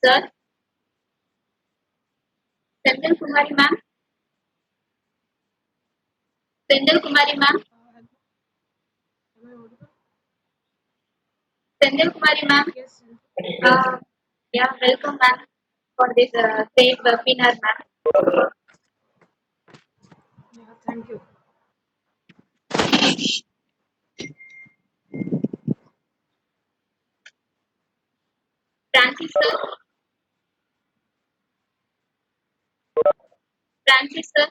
Sir, Sendal Kumari ma'am, Sendal Kumari ma'am, Hello, am I audible? Sendal Kumari ma'am. Yes, yes. Uh, yeah, welcome ma'am for this great webinar ma'am. Yeah, thank you. Francis sir, Francis sir,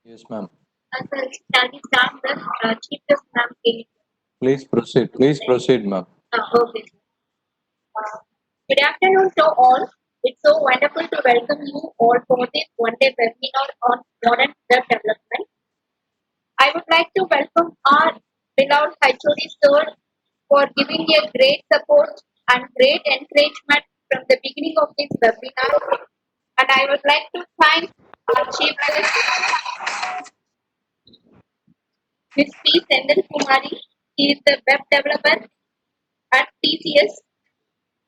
Yes, ma'am. sir, shall we start the chief guest ma'am? Please proceed. Please proceed, ma'am. Okay. Good afternoon to all. It's so wonderful to welcome you all for this one-day webinar on modern web development. I would like to welcome our beloved HOD sir for giving a great support and great encouragement from the beginning of this webinar. And I would like to thank our chief guest, Ms. P. Sendal Kumari. She is the web developer at TCS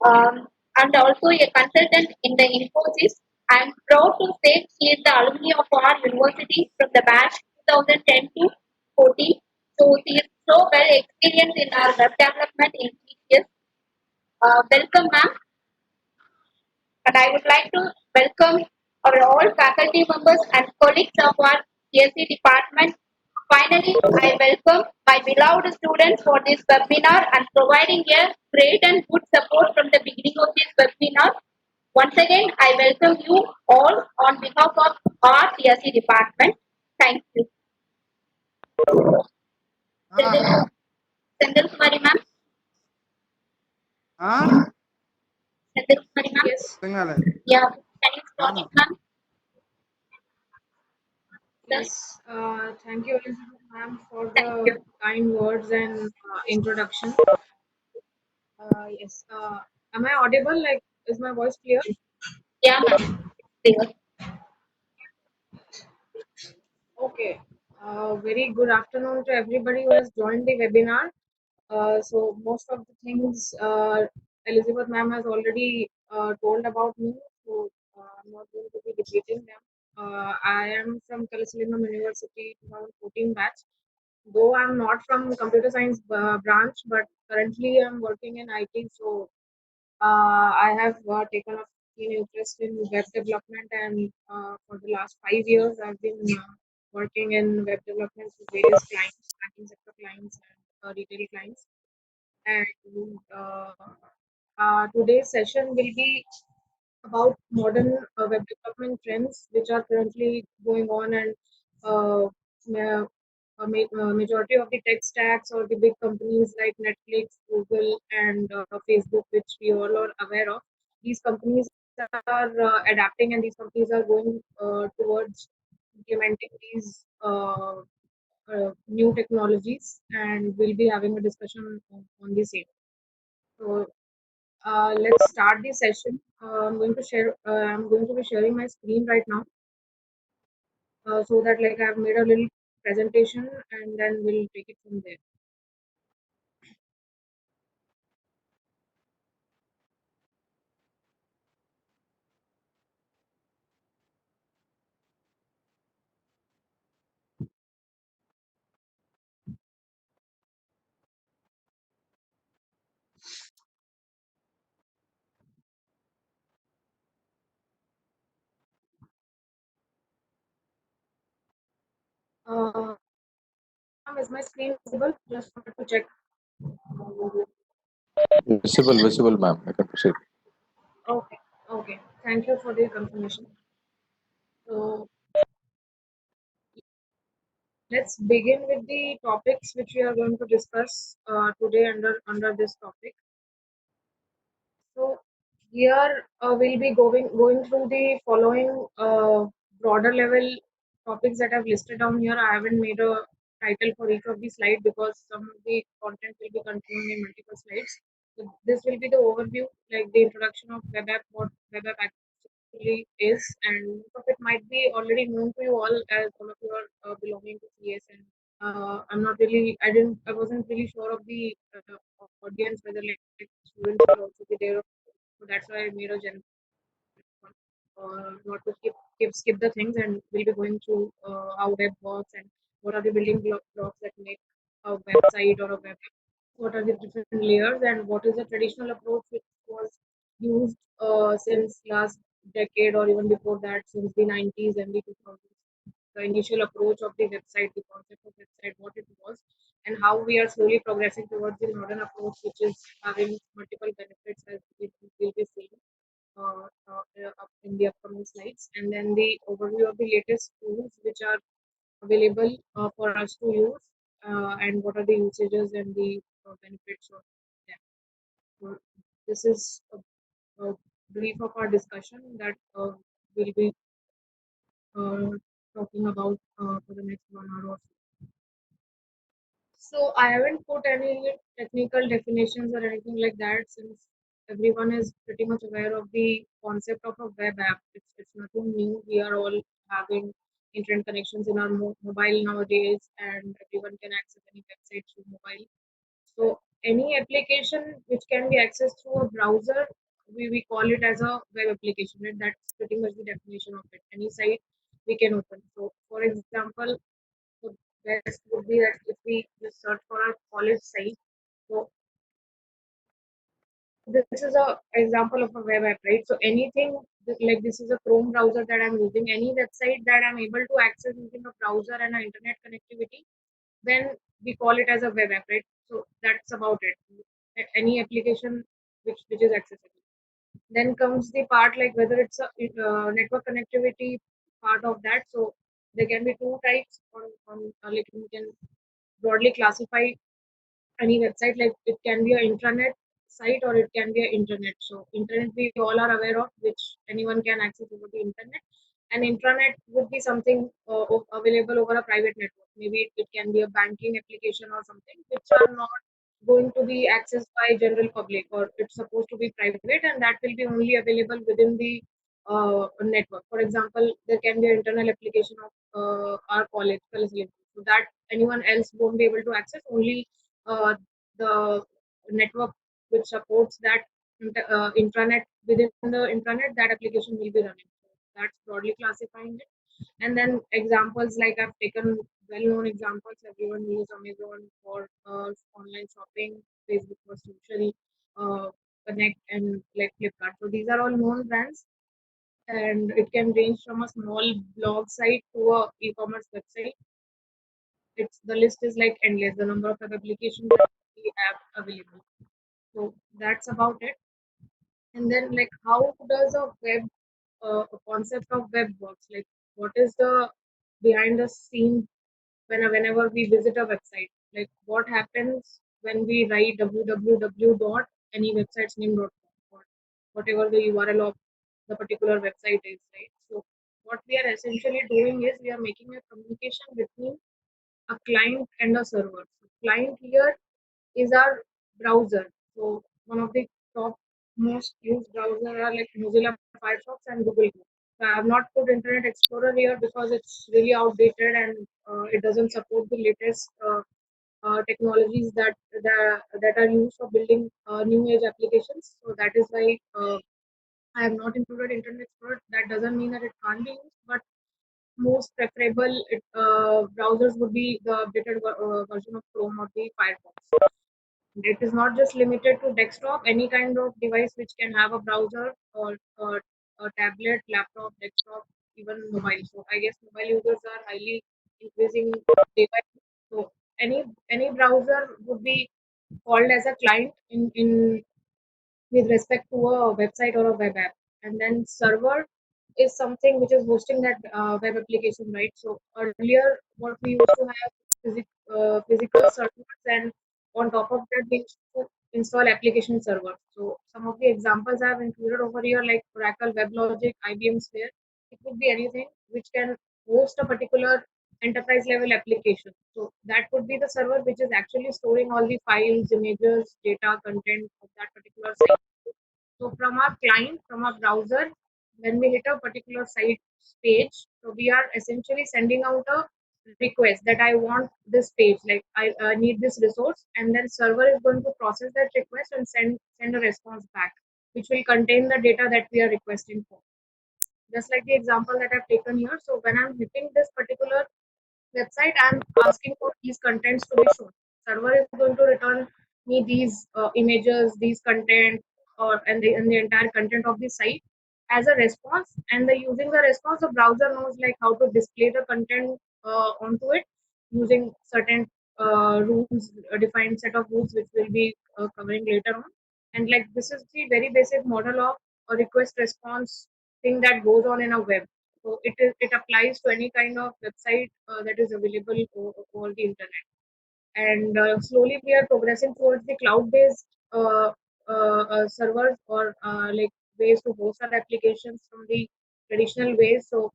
and also a consultant in the Infosys. I am proud to say she is the alumni of our university from the batch 2010 to 14. So she is so well experienced in our web development in TCS. Welcome, ma'am. And I would like to welcome our all faculty members and colleagues of our CSE department. Finally, I welcome my beloved students for this webinar and providing a great and good support from the beginning of this webinar. Once again, I welcome you all on behalf of our CSE department. Thank you. Ah, Sendal Kumari ma'am. ah, Sendal Kumari ma'am. Yes, dengar. Yeah. Can you start it, Ah, ma'am? Sir, yes. Thank you, Elizabeth ma'am, for thank the you. kind words and introduction. Yes. Am I audible? Like, is my voice clear? Yeah, ma'am. Clear. Okay. Very good afternoon to everybody who has joined the webinar. So most of the things Elizabeth ma'am has already told about me, so I'm not going to be repeating them. I am from Kalasalimam University 2014 batch. Though I'm not from computer science branch, but currently I'm working in IT. So I have taken a keen interest in web development, and for the last 5 years, I've been working in web development with various clients, banking sector clients, and retail clients. And today's session will be about modern web development trends which are currently going on, and ma- majority of the tech stacks or the big companies like Netflix, Google, and Facebook, which we all are aware of, these companies are adapting, and these companies are going towards implementing these new technologies, and we'll be having a discussion on the same. So let's start the session. I'm going to share. I'm going to be sharing my screen right now, so that like I've made a little presentation, and then we'll take it from there. Is my screen visible? Just wanted to check. Visible, ma'am. I can proceed. Okay. Okay. Thank you for the confirmation. So let's begin with the topics which we are going to discuss today under this topic. So here we'll be going through the following broader level topics that I've listed down here. I haven't made a title for each of the slide because some of the content will be contained in multiple slides. So this will be the overview, like the introduction of web app, what web app actually is, and most of it might be already known to you all, as all of you are belonging to CS, and I wasn't really sure of the audience, whether like students will also be there. So that's why I made a general one, not to skip the things, and we'll be going through how web works and what are the building blocks that make a website or a web app, what are the different layers, and what is the traditional approach which was used since last decade or even before that, since the 90s and the 2000s. The initial approach of the website, the concept of website, what it was, and how we are slowly progressing towards the modern approach, which is having multiple benefits as we will be seeing in the upcoming slides, and then the overview of the latest tools which are available for us to use, and what are the usages and the benefits of them. So this is a brief of our discussion that we'll be uh, talking about for the next 1 hour or so. So I haven't put any technical definitions or anything like that, since everyone is pretty much aware of the concept of a web app. It's nothing new. We are all having internet connections in our mobile nowadays, and everyone can access any website through mobile. So any application which can be accessed through a browser, we call it as a web application. Right? That's pretty much the definition of it. Any site we can open. So for example, the best would be that if we just search for our college site. So this is a example of a web app, right? So anything like this is a Chrome browser that I'm using. Any website that I'm able to access using a browser and an internet connectivity, then we call it as a web app, right? So that's about it. Any application which is accessible. Then comes the part like whether it's a network connectivity part of that. So there can be two types on like we can broadly classify any website, like it can be an intranet site or it can be an internet. So internet we all are aware of, which anyone can access over the internet, and intranet would be something available over a private network. Maybe it can be a banking application or something which are not going to be accessed by general public, or it's supposed to be private, and that will be only available within the network. For example, there can be an internal application of our college facility, so that anyone else won't be able to access. Only the network which supports that intranet, within the intranet that application will be running. So that's broadly classifying it. And then examples like I've taken well-known examples. Everyone uses Amazon for online shopping, Facebook for social, Connect, and like Flipkart. So these are all known brands, and it can range from a small blog site to a e-commerce website. It's the list is like endless. The number of web applications that we have available. So that's about it. And then like how does a concept of web works? Like what is the behind the scene whenever we visit a website? Like what happens when we write www dot any website's name.com or whatever the URL of the particular website is, right? So what we are essentially doing is we are making a communication between a client and a server. So client here is our browser. So one of the top most used browser are like Mozilla Firefox and Google Chrome. So I have not put Internet Explorer here because it's really outdated, and it doesn't support the latest technologies that are used for building new age applications. So that is why I have not included Internet Explorer. That doesn't mean that it can't be used, but most preferable browsers would be the updated version of Chrome or the Firefox. It is not just limited to desktop, any kind of device which can have a browser, or a tablet, laptop, desktop, even mobile. So I guess mobile users are highly increasing day by day. So any browser would be called as a client in with respect to a website or a web app. And then server is something which is hosting that web application, right? So earlier, what we used to have physical servers, and on top of that, we used to install application servers. So some of the examples I have included over here, like Oracle, WebLogic, IBM Sphere. It could be anything which can host a particular enterprise level application. So that could be the server which is actually storing all the files, images, data, content of that particular site. So from our client, from our browser, when we hit a particular site page, so we are essentially sending out a request that I want this page, like I need this resource, and then server is going to process that request and send a response back, which will contain the data that we are requesting for. Just like the example that I've taken here. So when I'm hitting this particular website, I'm asking for these contents to be shown. Server is going to return me these images, these content, and the entire content of the site as a response. And the using the response, the browser knows like how to display the content onto it using certain rules, a defined set of rules, which we'll be covering later on. And like this is the very basic model of a request response thing that goes on in a web. So it applies to any kind of website that is available over the internet. And slowly we are progressing towards the cloud-based servers, or like ways to host our applications from the traditional ways. So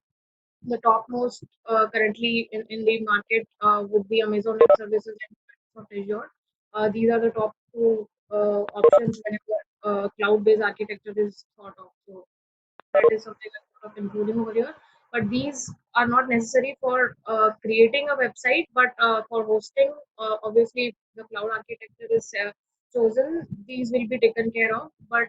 the topmost currently in the market would be Amazon Web Services and Microsoft Azure. These are the top two options whenever cloud-based architecture is thought of. So that is something I'm sort of including over here. But these are not necessary for creating a website, but for hosting, obviously, the cloud architecture is chosen. These will be taken care of, but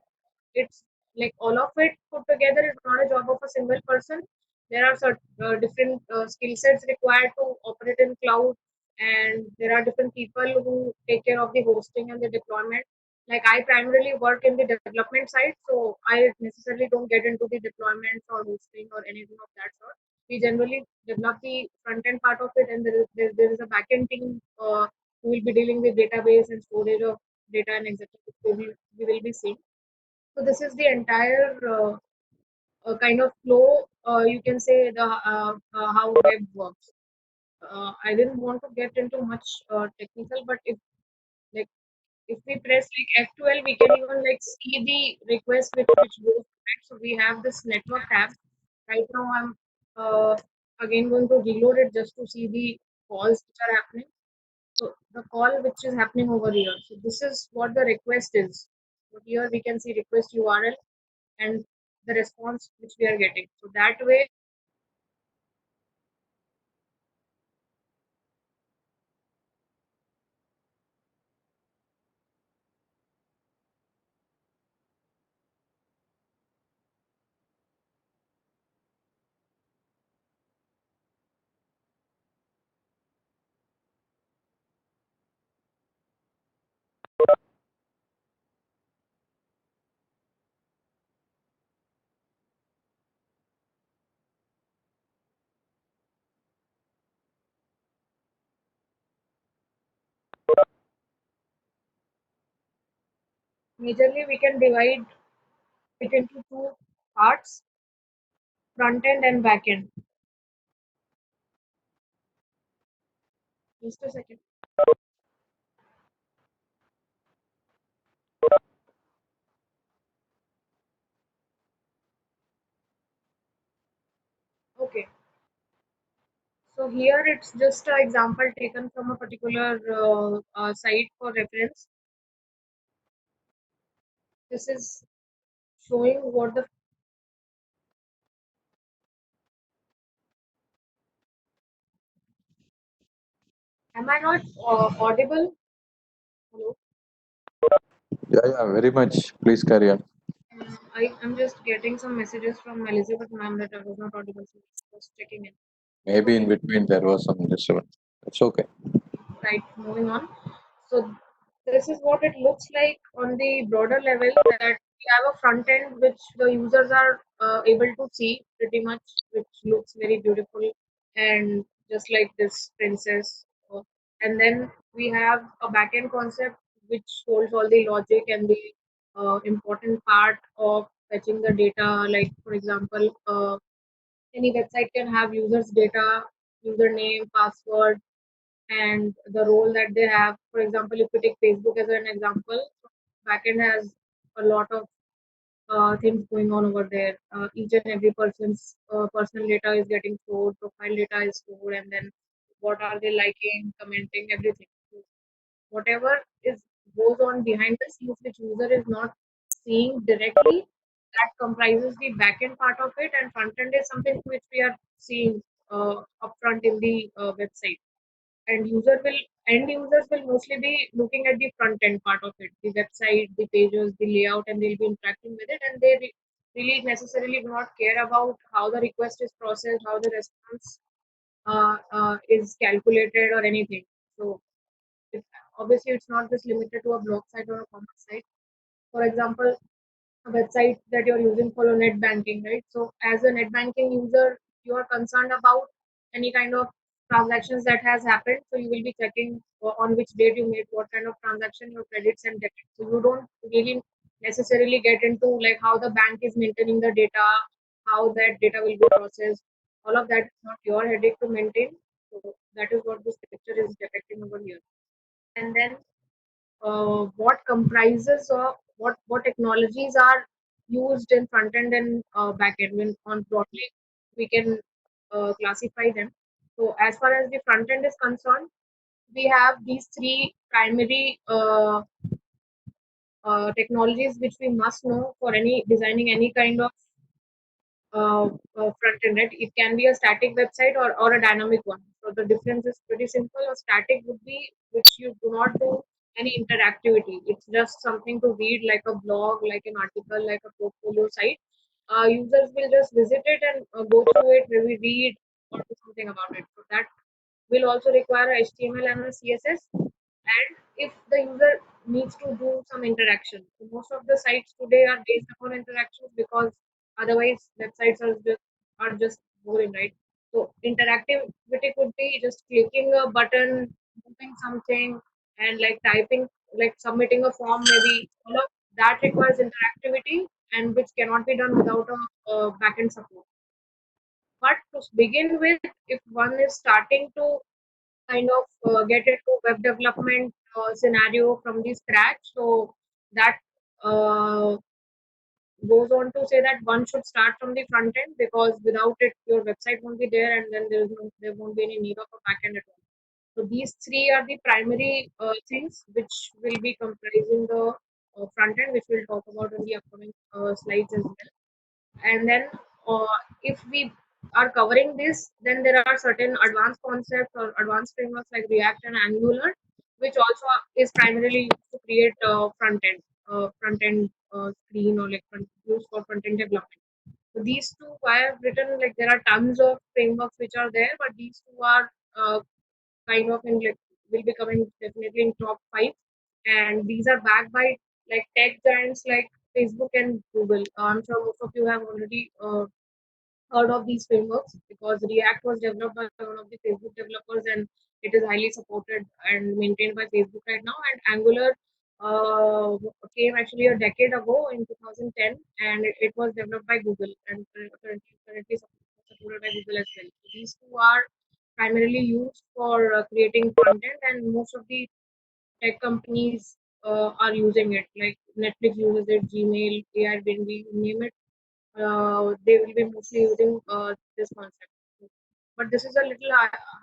it's like all of it put together is not a job of a single person. There are certain different skill sets required to operate in cloud, and there are different people who take care of the hosting and the deployment. Like I primarily work in the development side, so I necessarily don't get into the deployments or hosting or anything of that sort. We generally develop the front end part of it, and there is a back end team who will be dealing with database and storage of data and etc. We will be seeing. So this is the entire kind of flow. You can say the how web works. I didn't want to get into much technical, but if like if we press like F12, we can even like see the request which goes back. So we have this network tab. Right now, I'm again going to reload it just to see the calls which are happening. So the call which is happening over here. So this is what the request is. So here we can see request URL and the response which we are getting. So that way, majorly we can divide it into two parts: front end and back end. Just a second. Okay. So here it's just an example taken from a particular site for reference. This is showing what the. Am I not audible? Hello. Yeah, very much. Please carry on. I'm just getting some messages from Elizabeth ma'am that I was not audible. So just checking in. Maybe in Okay. between there was some disturbance. It's okay. Right. Moving on. So this is what it looks like on the broader level, that we have a front end which the users are able to see pretty much, which looks very beautiful and just like this princess. And then we have a back end concept which holds all the logic and the important part of fetching the data. Like for example, any website can have users data, username, password, and the role that they have. For example, if we take Facebook as an example, backend has a lot of things going on over there. Each and every person's personal data is getting stored, profile data is stored, and then what are they liking, commenting, everything. So whatever is goes on behind the scenes, which user is not seeing directly, that comprises the backend part of it, and front end is something which we are seeing upfront in the website. And end users will mostly be looking at the front end part of it, the website, the pages, the layout, and they'll be interacting with it, and they really necessarily do not care about how the request is processed, how the response is calculated or anything. So it, obviously it's not just limited to a blog site or a commerce site. For example, a website that you're using for your net banking, right? So as a net banking user, you are concerned about any kind of transactions that has happened. So you will be checking on which date you made what kind of transaction, your credits and debits. So you don't really necessarily get into like how the bank is maintaining the data, how that data will be processed. All of that is not your headache to maintain. So that is what this picture is depicting over here. And then what comprises or what technologies are used in front end and back end. When on broadly we can classify them. So as far as the front end is concerned, we have these three primary technologies which we must know for any designing any kind of front end. Right? It can be a static website or a dynamic one. So the difference is pretty simple. A static would be which you do not do any interactivity. It's just something to read like a blog, like an article, like a portfolio site. Users will just visit it and go through it, maybe read or do something about it. So that will also require a HTML and a CSS. And if the user needs to do some interaction, so most of the sites today are based upon interactions because otherwise websites are just boring, right? So interactivity could be just clicking a button, moving something, and like typing, like submitting a form. Maybe all of that requires interactivity, and which cannot be done without a backend support. But to begin with, if one is starting to kind of get into web development scenario from the scratch. So that uh, goes on to say that one should start from the front end because without it, your website won't be there, and then there won't be any need of a back end at all. So these three are the primary things which will be comprising the front end, which we'll talk about in the upcoming slides as well. And then if we are covering this, then there are certain advanced concepts or advanced frameworks like React and Angular, which also is primarily used to create front end screen or like used for front end development. So these two I have written, like there are tons of frameworks which are there, but these two are kind of in like will be coming definitely in top five, and these are backed by like tech giants like Facebook and Google. I'm sure most of you have already heard of these frameworks because React was developed by one of the Facebook developers and it is highly supported and maintained by Facebook right now. And Angular came actually a decade ago in 2010, and it was developed by Google and currently supported by Google as well. So these two are primarily used for creating content, and most of the tech companies are using it. Like Netflix uses it, Gmail, Airbnb, you name it, they will be mostly using this concept. But this is a little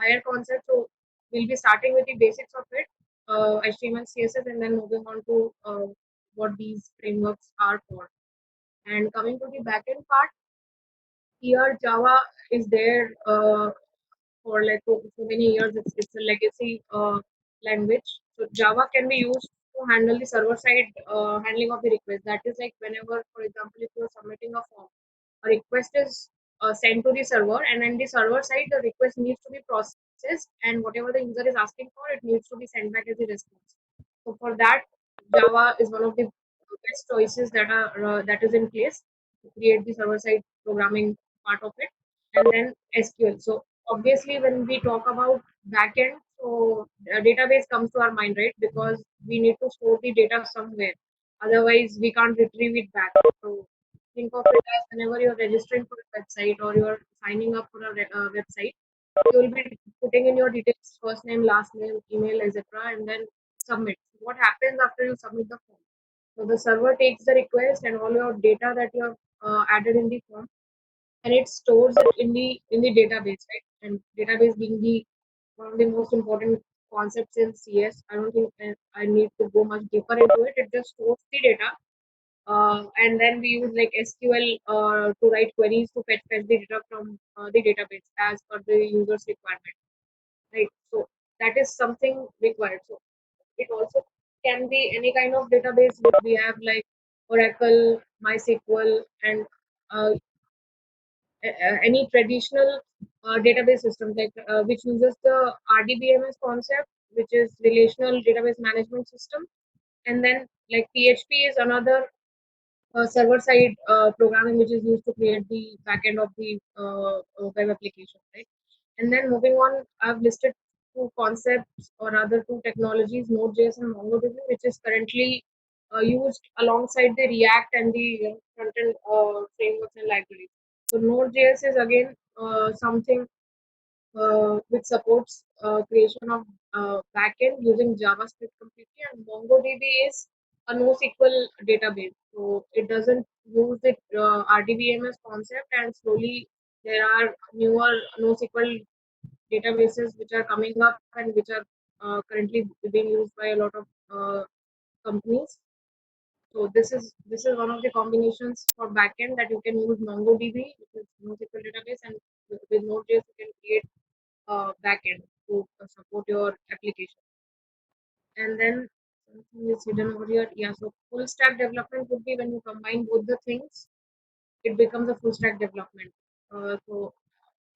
higher concept, so we'll be starting with the basics of it, HTML, CSS, and then moving on to what these frameworks are for. And coming to the backend part, here Java is there for like so many years. It's a legacy language. So Java can be used to handle the server side handling of the request. That is like whenever, for example, if you're submitting a form, a request is sent to the server, and then the server side, the request needs to be processed, and whatever the user is asking for, it needs to be sent back as a response. So for that, Java is one of the best choices that is in place to create the server side programming part of it. And then SQL. So obviously, when we talk about backend, so a database comes to our mind, right? Because we need to store the data somewhere. Otherwise, we can't retrieve it back. So think of it as whenever you're registering for a website or you're signing up for a website, you will be putting in your details, first name, last name, email, etc., and then submit. What happens after you submit the form? So the server takes the request and all your data that you have added in the form, and it stores it in the database, right? And database being the one of the most important concepts in CS. I don't think I need to go much deeper into it. It just stores the data, and then we use like SQL to write queries to fetch the data from the database as per the user's requirement, right? So that is something required. So it also can be any kind of database. We have like Oracle, MySQL, and uh, any traditional database system like which uses the RDBMS concept, which is relational database management system, and then like PHP is another server side programming which is used to create the backend of the web application, right? And then moving on, I've listed two concepts or rather two technologies, Node.js and MongoDB, which is currently used alongside the React and the front-end frameworks and libraries. So Node.js is again something which supports creation of backend using JavaScript completely, and MongoDB is a NoSQL database. So it doesn't use the RDBMS concept, and slowly there are newer NoSQL databases which are coming up and which are currently being used by a lot of companies. So this is one of the combinations for backend that you can use MongoDB, which is NoSQL database, and with Node.js you can create backend to support your application. And then something is hidden over here. Yeah, so full stack development would be when you combine both the things, it becomes a full stack development. So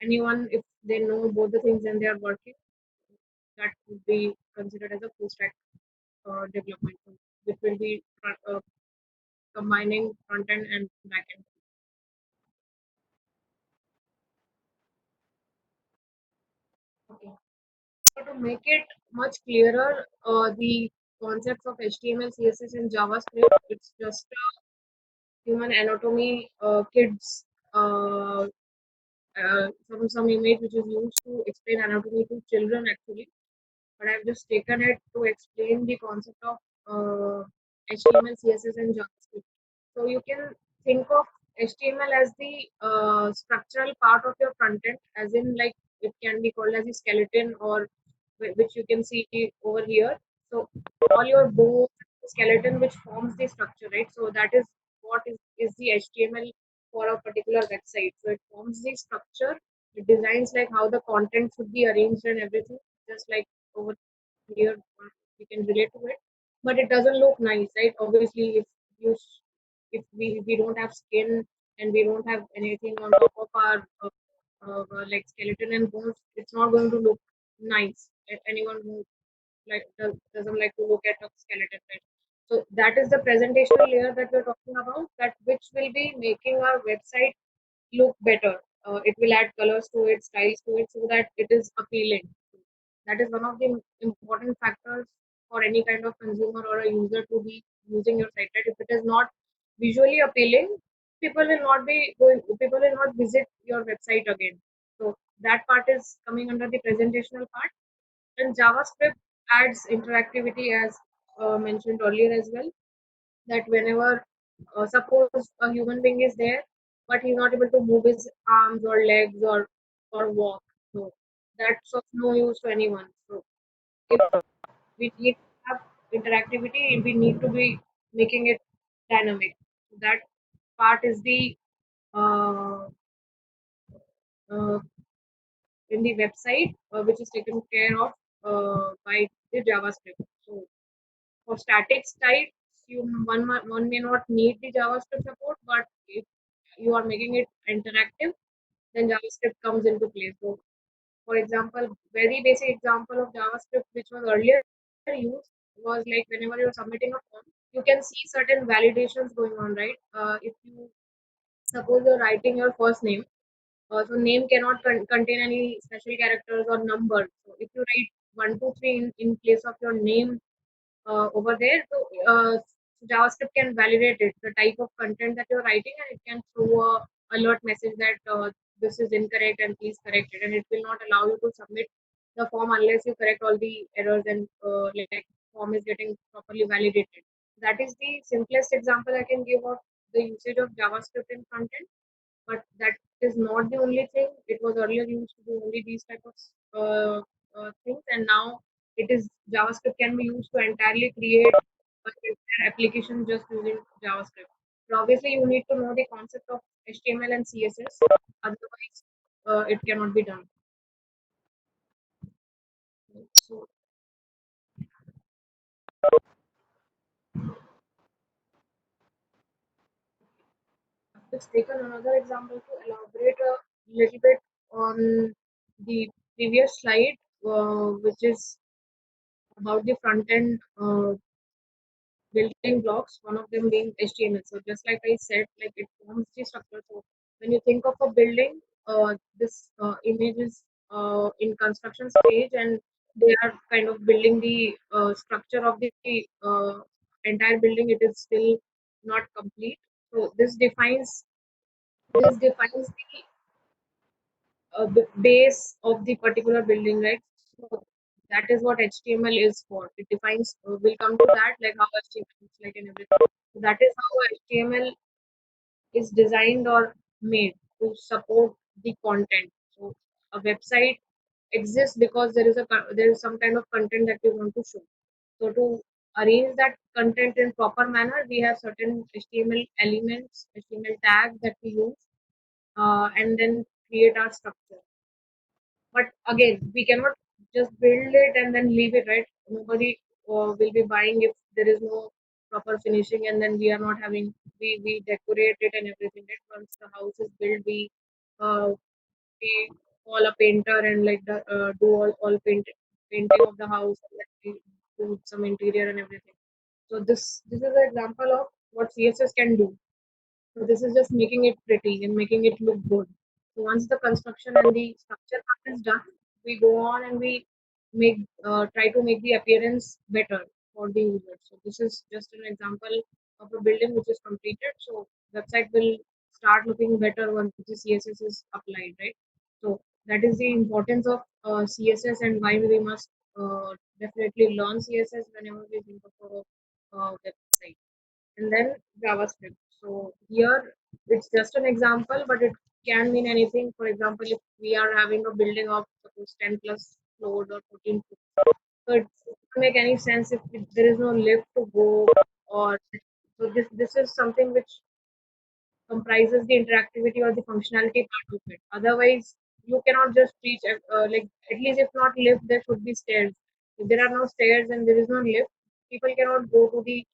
anyone, if they know both the things and they are working, that would be considered as a full stack development, which will be combining front end and back end. Okay. So to make it much clearer, the concepts of HTML, CSS, and JavaScript, it's just human anatomy kids some image which is used to explain anatomy to children actually, but I've just taken it to explain the concept of HTML, CSS, and JavaScript. So you can think of HTML as the structural part of your front end, as in like it can be called as a skeleton, or which you can see over here. So all your bones, skeleton, which forms the structure, right? So that is what is the HTML for a particular website. So it forms the structure. It designs like how the content should be arranged and everything, just like over here we can relate to it, but it doesn't look nice, right? Obviously you if we don't have skin and we don't have anything on top of our like skeleton and bones, it's not going to look nice. Anyone who like doesn't like to look at a skeleton, right? So that is the presentational layer that we're talking about, that which will be making our website look better. It will add colors to it, styles to it, so that it is appealing. That is one of the important factors for any kind of consumer or a user to be using your site. Right? If it is not visually appealing, people will not visit your website again. So that part is coming under the presentational part. And JavaScript adds interactivity, as mentioned earlier as well, that whenever suppose a human being is there but he's not able to move his arms or legs or walk, so that's of no use to anyone. So if we need to have interactivity, we need to be making it dynamic. So that part is the uh, uh, in the website which is taken care of by the JavaScript. So for static sites, one may not need the JavaScript support, but if you are making it interactive, then JavaScript comes into play. So, for example, very basic example of JavaScript which was earlier used was like whenever you're submitting a form, you can see certain validations going on, right? If you suppose you're writing your first name, so name cannot contain any special characters or numbers. So if you write 1, 2, 3 in place of your name over there. So JavaScript can validate it, the type of content that you're writing, and it can throw a alert message that this is incorrect and please correct it. And it will not allow you to submit the form unless you correct all the errors and like form is getting properly validated. That is the simplest example I can give of the usage of JavaScript in frontend, but that is not the only thing. It was earlier used to do only these type of things, and now it is JavaScript can be used to entirely create an entire application just using JavaScript. But obviously, you need to know the concept of HTML and CSS. Otherwise, it cannot be done. So let's take another example to elaborate a little bit on the previous slide, which is about the front end building blocks, one of them being HTML. So just like I said, like it forms the structure. So when you think of a building, this image is in construction stage, and they are kind of building the structure of the entire building. It is still not complete. So this defines the base of the particular building, right? So that is what HTML is for. It defines. We'll come to that, like how HTML looks like and everything. So that is how HTML is designed or made to support the content. So a website exists because there is some kind of content that we want to show. So to arrange that content in proper manner, we have certain HTML elements, HTML tags that we use, and then create our structure. But again, we cannot just build it and then leave it, right? Nobody will be buying if there is no proper finishing, and then we are not having we decorate it and everything, right? Once the house is built, uh, we call a painter and like do painting of the house, and then we do some interior and everything. So this is an example of what CSS can do. So this is just making it pretty and making it look good. So once the construction and the structure part is done, we go on and we try to make the appearance better for the user. So this is just an example of a building which is completed. So website will start looking better once the CSS is applied, right? So that is the importance of CSS and why we must definitely learn CSS whenever we think of a website. And then JavaScript. So here it's just an example, but it can mean anything. For example, if we are having a building of suppose 10 plus floors or 14 floors, so it doesn't make any sense if there is no lift to go, or so this is something which comprises the interactivity or the functionality part of it. Otherwise, you cannot just reach like at least if not lift, there should be stairs. If there are no stairs and there is no lift, people cannot go to the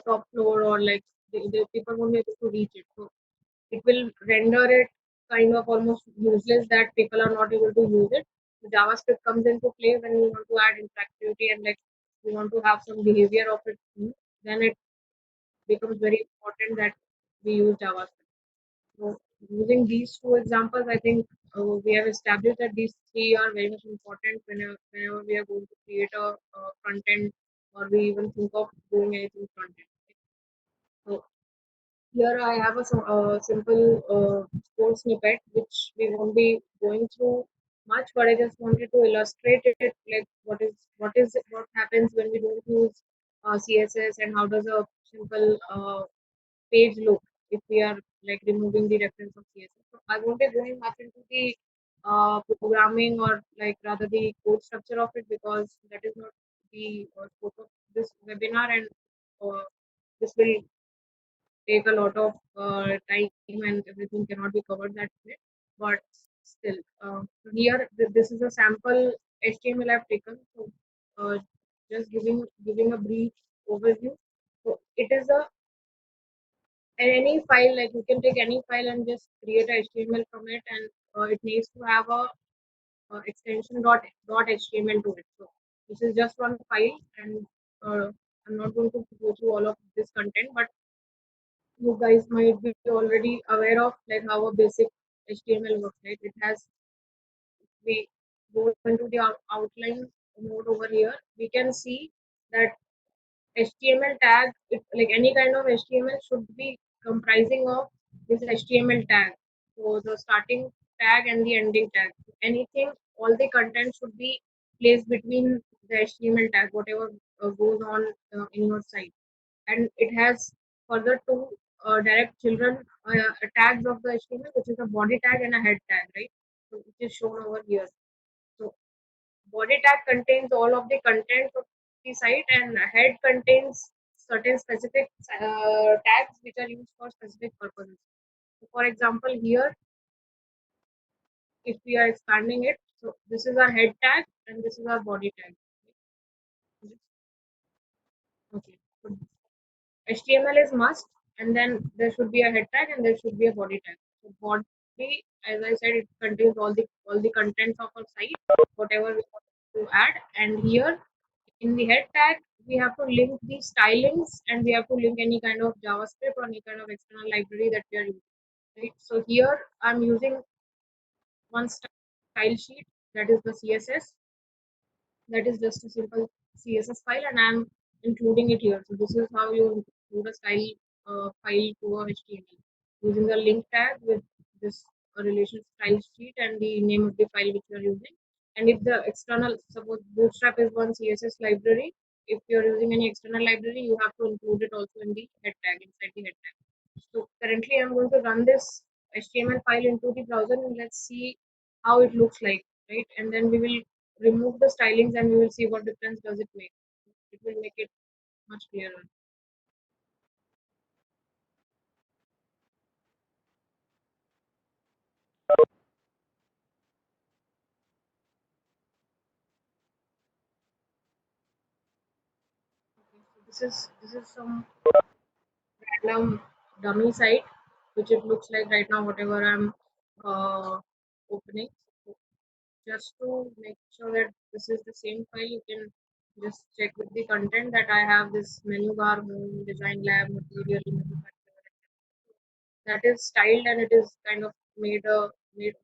top floor, or like the people won't be able to reach it. So it will render it kind of almost useless that people are not able to use it. The JavaScript comes into play when you want to add interactivity and like you want to have some behavior of it. Then it becomes very important that we use JavaScript. So using these two examples, I think we have established that these three are very much important whenever we are going to create a front end, or we even think of doing anything front end. So here I have simple code snippet which we won't be going through much, but I just wanted to illustrate it, like what happens when we don't use CSS, and how does a simple page look if we are like removing the reference of CSS. So I won't be going much into the programming, or like rather the code structure of it, because that is not the scope of this webinar, and uh, this will take a lot of time, and everything cannot be covered that way. But still, here this is a sample HTML I've taken. So just giving a brief overview. So it is a any file, like you can take any file and just create a HTML from it, and it needs to have a extension dot HTML to it. So this is just one file, and I'm not going to go through all of this content, but you guys might be already aware of like how a basic HTML works, right? It has we go into the outline mode over here. We can see that HTML tag, like any kind of HTML, should be comprising of this HTML tag. So the starting tag and the ending tag. Anything, all the content should be placed between the HTML tag, whatever goes on in your site. And it has further two direct children tags of the HTML, which is a body tag and a head tag, right? So which is shown over here. So body tag contains all of the content of the site, and head contains certain specific tags which are used for specific purposes. So for example, here, if we are expanding it, so this is our head tag and this is our body tag. Okay. So HTML is must, and then there should be a head tag and there should be a body tag. So body, as I said, it contains all the contents of our site, whatever we want to add. And here in the head tag, we have to link the stylings and we have to link any kind of JavaScript or any kind of external library that we are using. Right. So here I'm using one style sheet, that is the CSS. That is just a simple CSS file, and I'm including it here. So this is how you include a style file to a HTML using the link tag with this relation style sheet and the name of the file which you are using. And if the external, suppose Bootstrap is one CSS library, if you're using any external library, you have to include it also in the head tag, inside the head tag. So currently I'm going to run this HTML file into the browser and let's see how it looks like, right? And then we will remove the stylings and we will see what difference does it make. It will make it much clearer. Okay, so this is some random dummy site which it looks like right now whatever I'm opening. So just to make sure that this is the same file, you can just check with the content that I have this menu bar, home, design lab, material, manufacturer, that is styled and it is kind of made a it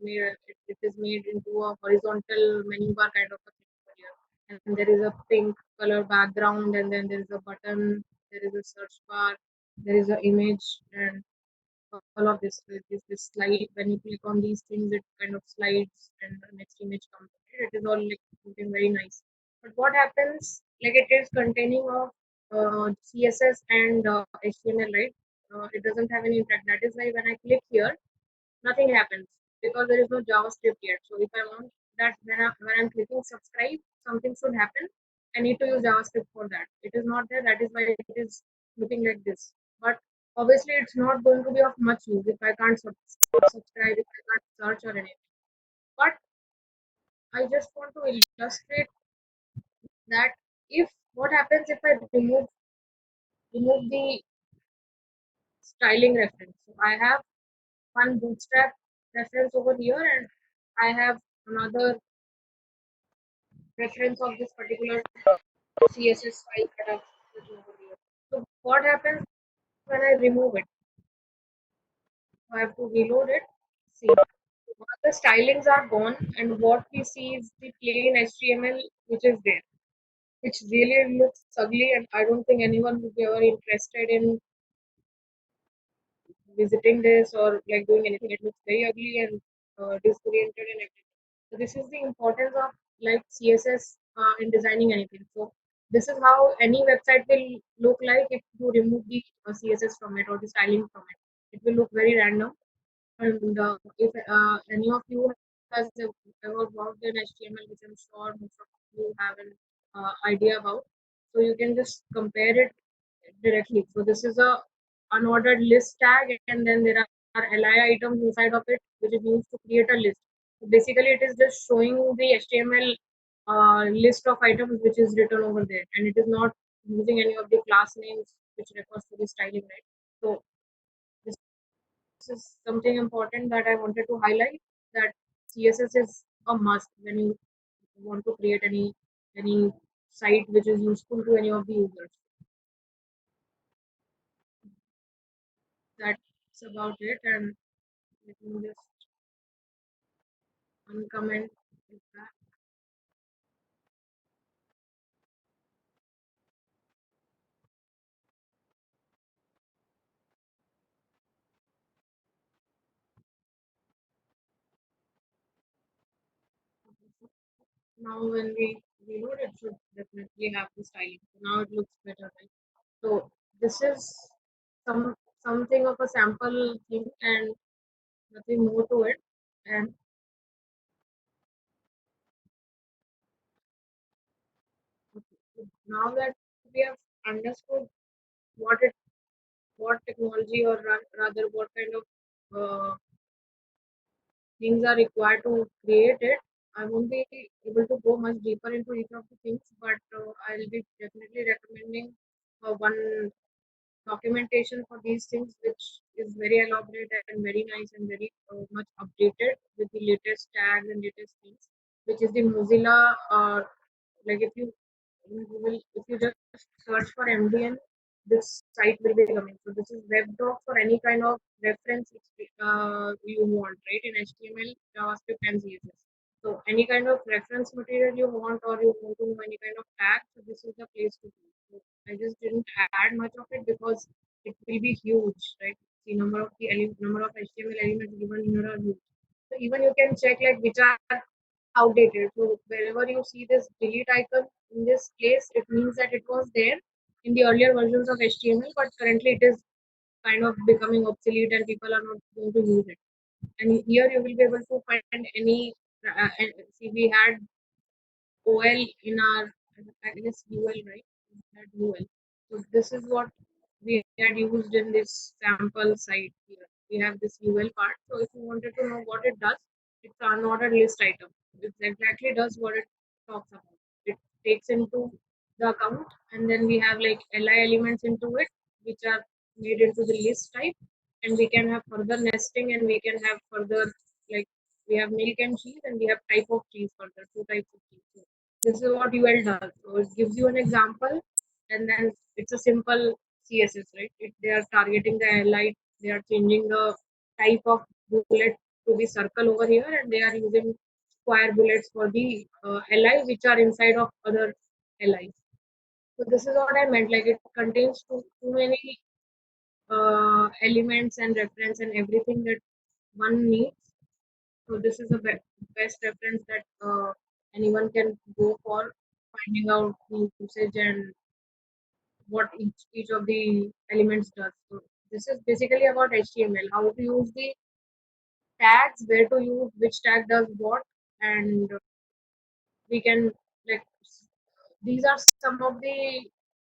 is made into a horizontal menu bar kind of a thing over here. And there is a pink color background and then there is a button, there is a search bar, there is an image, and all of this slide. When you click on these things, it kind of slides and the next image comes. It is all like looking very nice. But what happens, like it is containing of CSS and HTML, right? It doesn't have any impact. That is why when I click here, nothing happens because there is no JavaScript yet. So if I want that, when I'm clicking subscribe, something should happen. I need to use JavaScript for that. It is not there. That is why it is looking like this. But obviously, it's not going to be of much use if I can't subscribe, if I can't search or anything. But I just want to illustrate that if what happens if I remove the styling reference. So I have one bootstrap reference over here and I have another reference of this particular CSS file that I've written over here. So what happens when I remove it? I have to reload it. See, all the stylings are gone and what we see is the plain HTML which is there, which really looks ugly and I don't think anyone would be ever interested in visiting this or like doing anything. It looks very ugly and disoriented and everything. So this is the importance of like CSS in designing anything. So this is how any website will look like if you remove the CSS from it or the styling from it. It will look very random. And if any of you has ever worked in HTML, which I'm sure most of you have an idea about, so you can just compare it directly. So this is a unordered list tag, and then there are li items inside of it, which is used to create a list. So basically, it is just showing the HTML list of items which is written over there, and it is not using any of the class names which refers to the styling, right? So this is something important that I wanted to highlight, that CSS is a must when you want to create any site which is useful to any of the users. That's about it, and let me just uncomment that. Now when we reload, it should definitely have the styling. So now it looks better, right? So this is something of a sample thing and nothing more to it. And now that we have understood what technology or rather what kind of things are required to create it. I won't be able to go much deeper into each of the things, but I'll be definitely recommending one documentation for these things, which is very elaborate and very nice and very much updated with the latest tags and latest things, which is the Mozilla. Like if you just search for MDN, this site will be coming. So this is WebDoc for any kind of reference you want, right? In HTML, JavaScript, and CSS. So any kind of reference material you want, or you want to know any kind of tag, so this is the place to go. So I just didn't add much of it because it will be huge, right? The number of HTML elements given here are huge. So even you can check like which are outdated. So wherever you see this delete icon in this place, it means that it was there in the earlier versions of HTML, but currently it is kind of becoming obsolete and people are not going to use it. And here you will be able to find any. See, we had OL in our, I guess UL, right? We had UL. So this is what we had used in this sample site here. We have this UL part. So if you wanted to know what it does, it's an unordered list item. It exactly does what it talks about. It takes into the account, and then we have like li elements into it, which are made into the list type, and we can have further nesting, and we can have further, like, we have milk and cheese, and we have type of cheese further, two types of cheese. So this is what UL does. So it gives you an example, and then it's a simple CSS, right? They are targeting the li, they are changing the type of bullet to the circle over here, and they are using square bullets for the li, which are inside of other lis. So this is what I meant. Like, it contains too many elements and reference and everything that one needs. So this is the best reference that anyone can go for finding out the usage and what each of the elements does. So this is basically about HTML, how to use the tags, where to use which tag does what, and we can, like, these are some of the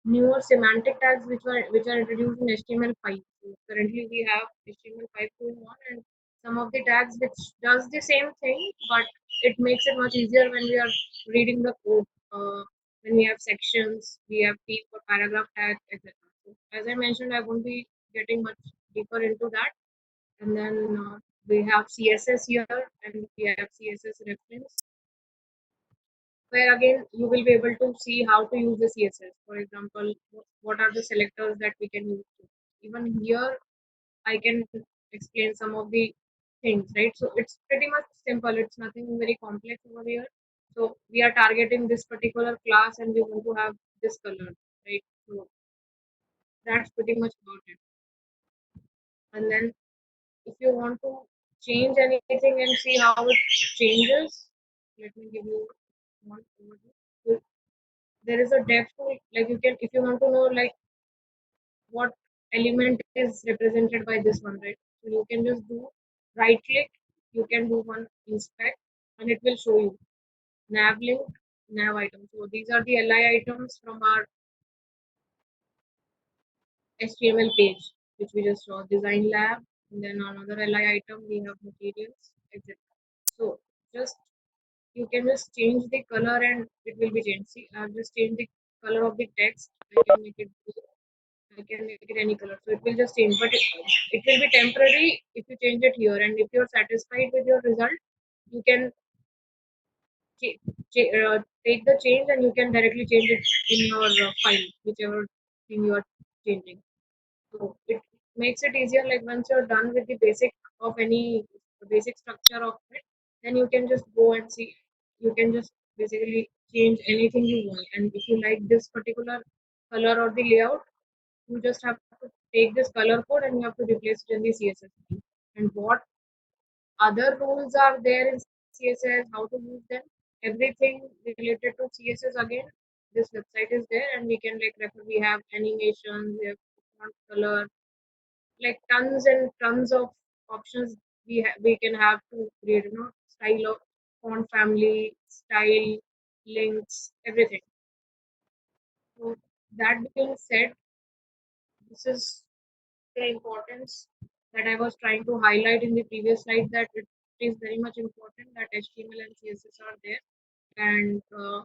newer semantic tags which are introduced in HTML5. So currently we have HTML5 going on, and some of the tags which does the same thing, but it makes it much easier when we are reading the code. When we have sections, we have P for paragraph tag, etc. So as I mentioned, I won't be getting much deeper into that. And then we have CSS here, and we have CSS reference, where again you will be able to see how to use the CSS. For example, what are the selectors that we can use. Even here, I can explain some of the things, right? So it's pretty much simple. It's nothing very complex over here. So we are targeting this particular class, and we want to have this color, right? So that's pretty much about it. And then if you want to change anything and see how it changes, let me give you one overview. So there is a depth tool, like you can, if you want to know like what element is represented by this one, right? So you can just do right click, you can do one inspect, and it will show you nav link, nav item. So these are the li items from our HTML page, which we just saw. Design lab, and then another li item, we have materials, etc. So just, you can just change the color and it will be changed. See, I've just changed the color of the text. I can make it blue, I can make it any color. So it will just change, but it will be temporary if you change it here. And if you're satisfied with your result, you can take the change, and you can directly change it in your file, whichever thing you are changing. So it makes it easier. Like, once you're done with the basic structure of it, then you can just go and see. You can just basically change anything you want. And if you like this particular color or the layout, you just have to take this color code and you have to replace it in the CSS. And what other rules are there in CSS, how to use them, everything related to CSS, again, this website is there, and we can like refer. We have animations, we have font color, like tons and tons of options we can have to create, style of font family, style, links, everything. So that being said, This is the importance that I was trying to highlight in the previous slide, that it is very much important that HTML and CSS are there, and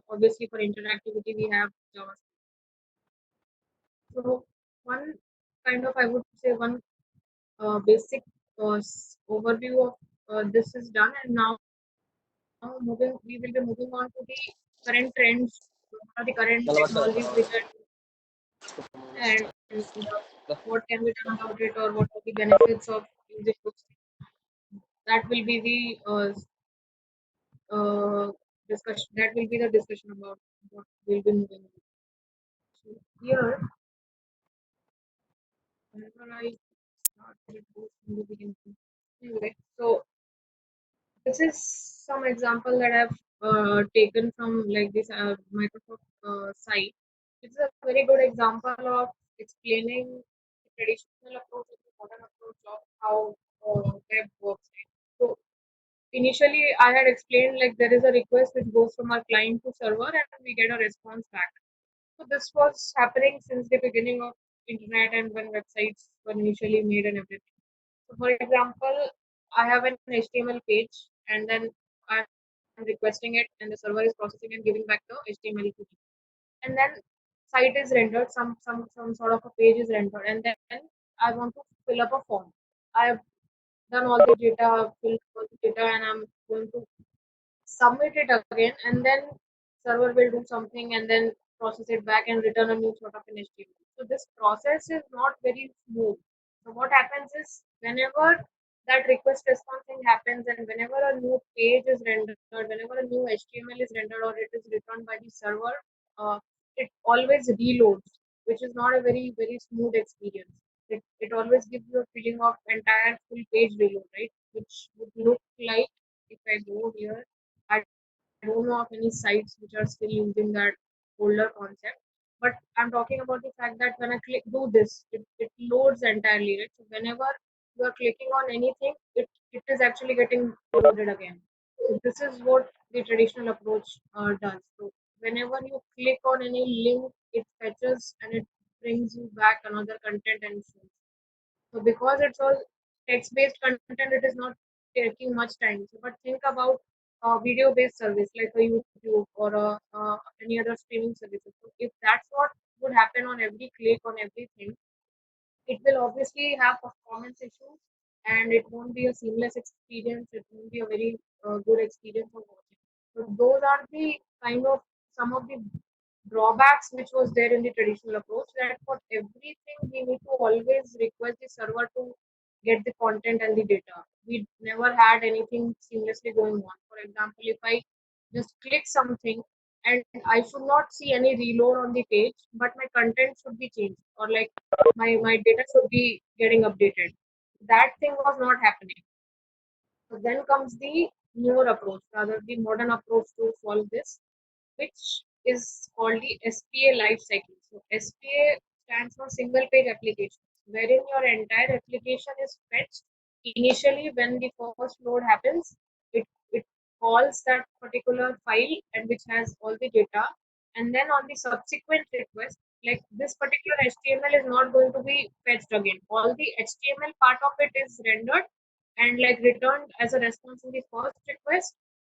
obviously for interactivity we have JavaScript. So one kind of, I would say, one basic overview of this is done, and now we will be moving on to the current trends, what are the current technologies which are, and what can be done about it, or what are the benefits of using those things. That will be the discussion. That will be the discussion about what we'll be moving on. So here, whenever I start, it goes in the beginning. Anyway, so this is some example that I've taken from like this Microsoft site. It's a very good example of explaining the traditional approach and the modern approach of how web works. Right? So initially, I had explained like there is a request which goes from our client to server and we get a response back. So this was happening since the beginning of internet and when websites were initially made and everything. So for example, I have an HTML page and then I'm requesting it and the server is processing and giving back the HTML to me. And then site is rendered, some sort of a page is rendered, and then I want to fill up a form. I have done all the data, filled all the data, and I'm going to submit it again, and then server will do something and then process it back and return a new sort of an HTML. So this process is not very smooth. So what happens is whenever that request response thing happens and whenever a new page is rendered, whenever a new HTML is rendered or it is returned by the server, it always reloads, which is not a very smooth experience. It always gives you a feeling of entire full page reload, right? Which would look like, if I go here, I don't know of any sites which are still using that older concept. But I'm talking about the fact that when I click do this, it loads entirely, right? So whenever you are clicking on anything, it is actually getting loaded again. So this is what the traditional approach does. So whenever you click on any link, it fetches and it brings you back another content and shows. So because it's all text-based content, it is not taking much time. So, but think about a video-based service like a YouTube or any other streaming services. So if that's what would happen on every click on everything, it will obviously have performance issues and it won't be a seamless experience. It won't be a very good experience of watching. So those are the kind of some of the drawbacks which was there in the traditional approach, that for everything we need to always request the server to get the content and the data. We never had anything seamlessly going on. For example, if I just click something and I should not see any reload on the page, but my content should be changed, or like my data should be getting updated. That thing was not happening. So then comes the newer approach, rather the modern approach to solve this, which is called the SPA life cycle. So SPA stands for single page application, wherein your entire application is fetched initially when the first load happens. It calls that particular file and which has all the data, and then on the subsequent request, like this particular HTML is not going to be fetched again. All the HTML part of it is rendered and like returned as a response in the first request,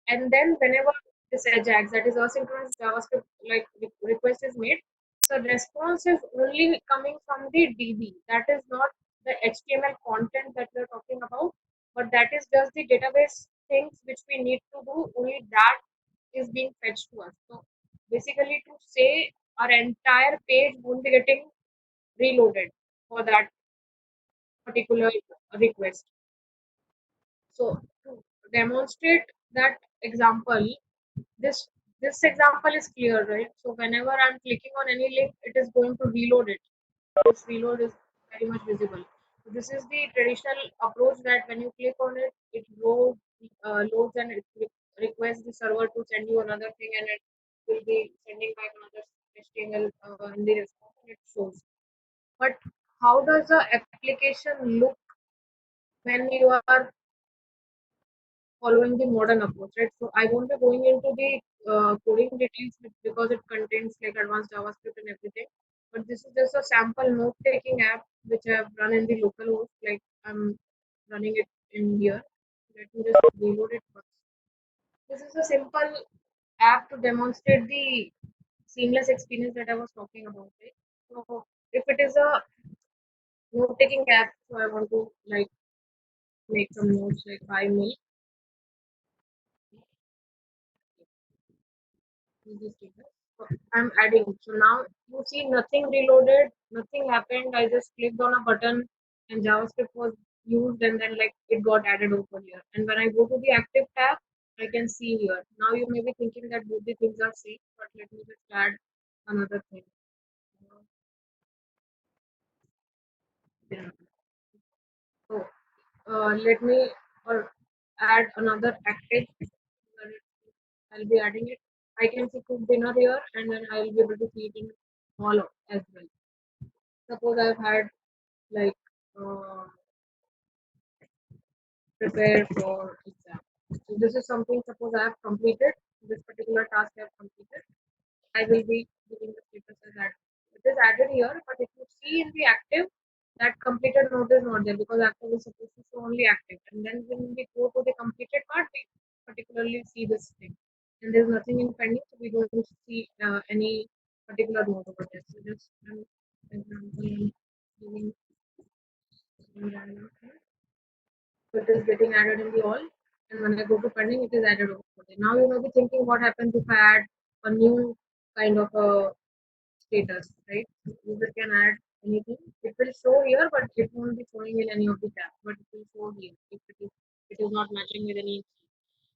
and then whenever this AJAX, that is asynchronous JavaScript, like request is made, so response is only coming from the DB. That is not the HTML content that we are talking about, but that is just the database things which we need to do. Only that is being fetched to us. So basically, to say our entire page won't be getting reloaded for that particular request. So to demonstrate that example, this this example is clear, right? So whenever I'm clicking on any link, it is going to reload it. This reload is very much visible. So this is the traditional approach, that when you click on it, it loads and it requests the server to send you another thing, and it will be sending back another HTML in the response, and it shows. But how does the application look when you are following the modern approach, right? So I won't be going into the coding details because it contains like advanced JavaScript and everything. but this is just a sample note-taking app which I have run in the local host. Like I'm running it in here. Let me just reload it first. This is a simple app to demonstrate the seamless experience that I was talking about. Right? So if it is a note-taking app, so I want to like make some notes like buy milk. You just take this. So I'm adding. So now you see nothing reloaded, nothing happened. I just clicked on a button and JavaScript was used and then like it got added over here. And when I go to the active tab, I can see here. Now you may be thinking that both the things are same, but let me just add another thing. Yeah. So let me add another active. I'll be adding it. I can see cook dinner here and then I'll be able to see it in all as well. Suppose I've had like uh, prepare for exam. So this is something. Suppose I have completed this particular task. I have completed. I will be giving the status as added. It is added here, but if you see in the active, that completed note is not there because active is supposed to show only active. And then when we go to the completed part, we particularly see this thing. And there's nothing in pending, so we don't see any particular note over there. So just example, I'm giving random thing. So it is getting added in the all, and when I go to pending, it is added over there. Now you may be thinking what happens if I add a new kind of a status, right? User can add anything. It will show here, but it won't be showing in any of the tabs, but it will show here if it is not matching with any.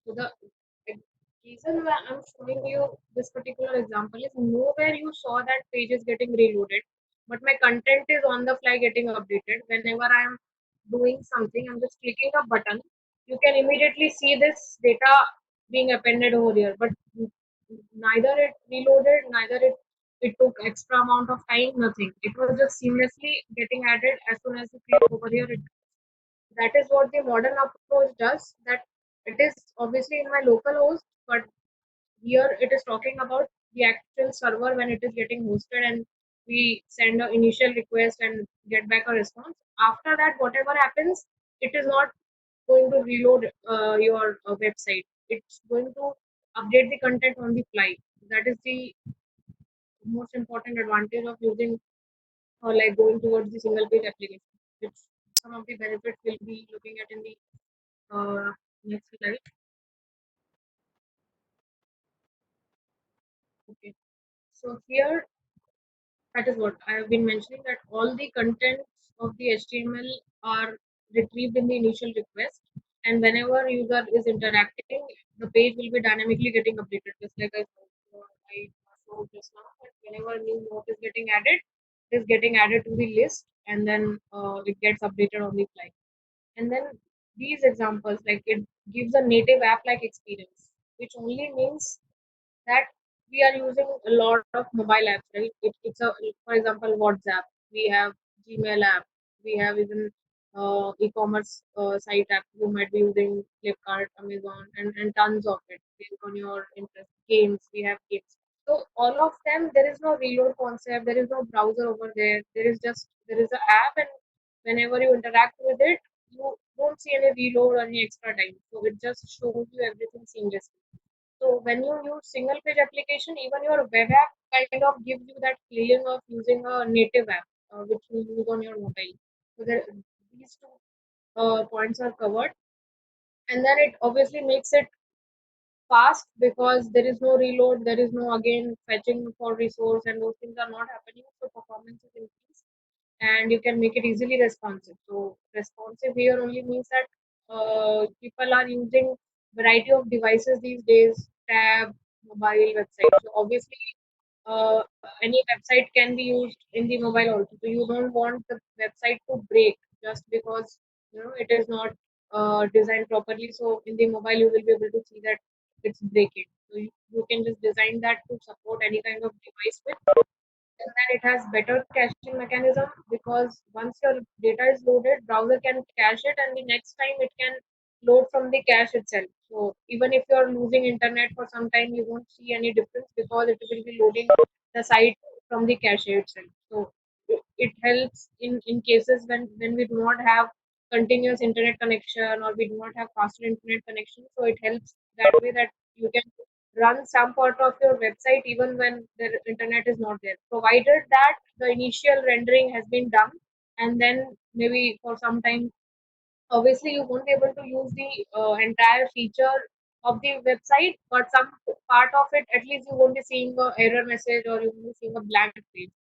So the reason why I'm showing you this particular example is nowhere you saw that page is getting reloaded, but my content is on the fly getting updated. Whenever I'm doing something, I'm just clicking a button. You can immediately see this data being appended over here, but neither it reloaded, neither it took extra amount of time, nothing. It was just seamlessly getting added as soon as you click over here. That is what the modern approach does. That it is obviously in my local host, but here it is talking about the actual server when it is getting hosted and we send an initial request and get back a response. After that, whatever happens, it is not going to reload your website. It's going to update the content on the fly. That is the most important advantage of using or like going towards the single page application, which some of the benefits we'll be looking at in the next slide. Okay. So here, that is what I have been mentioning, that all the contents of the HTML are retrieved in the initial request, and whenever user is interacting, the page will be dynamically getting updated. Just like I showed just now, that whenever a new note is getting added, it is getting added to the list, and then it gets updated on the fly. And then these examples, like it gives a native app-like experience, which only means that we are using a lot of mobile apps, right? It's a, for example, WhatsApp. We have Gmail app. We have even e-commerce site app. You might be using Flipkart, Amazon, and tons of it based on your interest. Games. We have games. So all of them, there is no reload concept. There is no browser over there. There is an app, and whenever you interact with it, you don't see any reload or any extra time. So it just shows you everything seamlessly. So when you use single page application, even your web app kind of gives you that feeling of using a native app, which you use on your mobile. So these two points are covered, and then it obviously makes it fast because there is no reload, there is no again fetching for resource, and those things are not happening. So performance is increased, and you can make it easily responsive. So responsive here only means that people are using variety of devices these days, tab, mobile, website. So obviously, uh, any website can be used in the mobile also. So you don't want the website to break just because it is not designed properly. So in the mobile, you will be able to see that it's breaking. So you can just design that to support any kind of device with, and then it has better caching mechanism because once your data is loaded, browser can cache it, and the next time it can load from the cache itself. So even if you're losing internet for some time, you won't see any difference because it will be loading the site from the cache itself. So it helps in cases when we do not have continuous internet connection, or we do not have faster internet connection. So it helps that way, that you can run some part of your website even when the internet is not there, provided that the initial rendering has been done, and then maybe for some time. Obviously, you won't be able to use the entire feature of the website, but some part of it, at least you won't be seeing a error message, or you won't be seeing a blank page.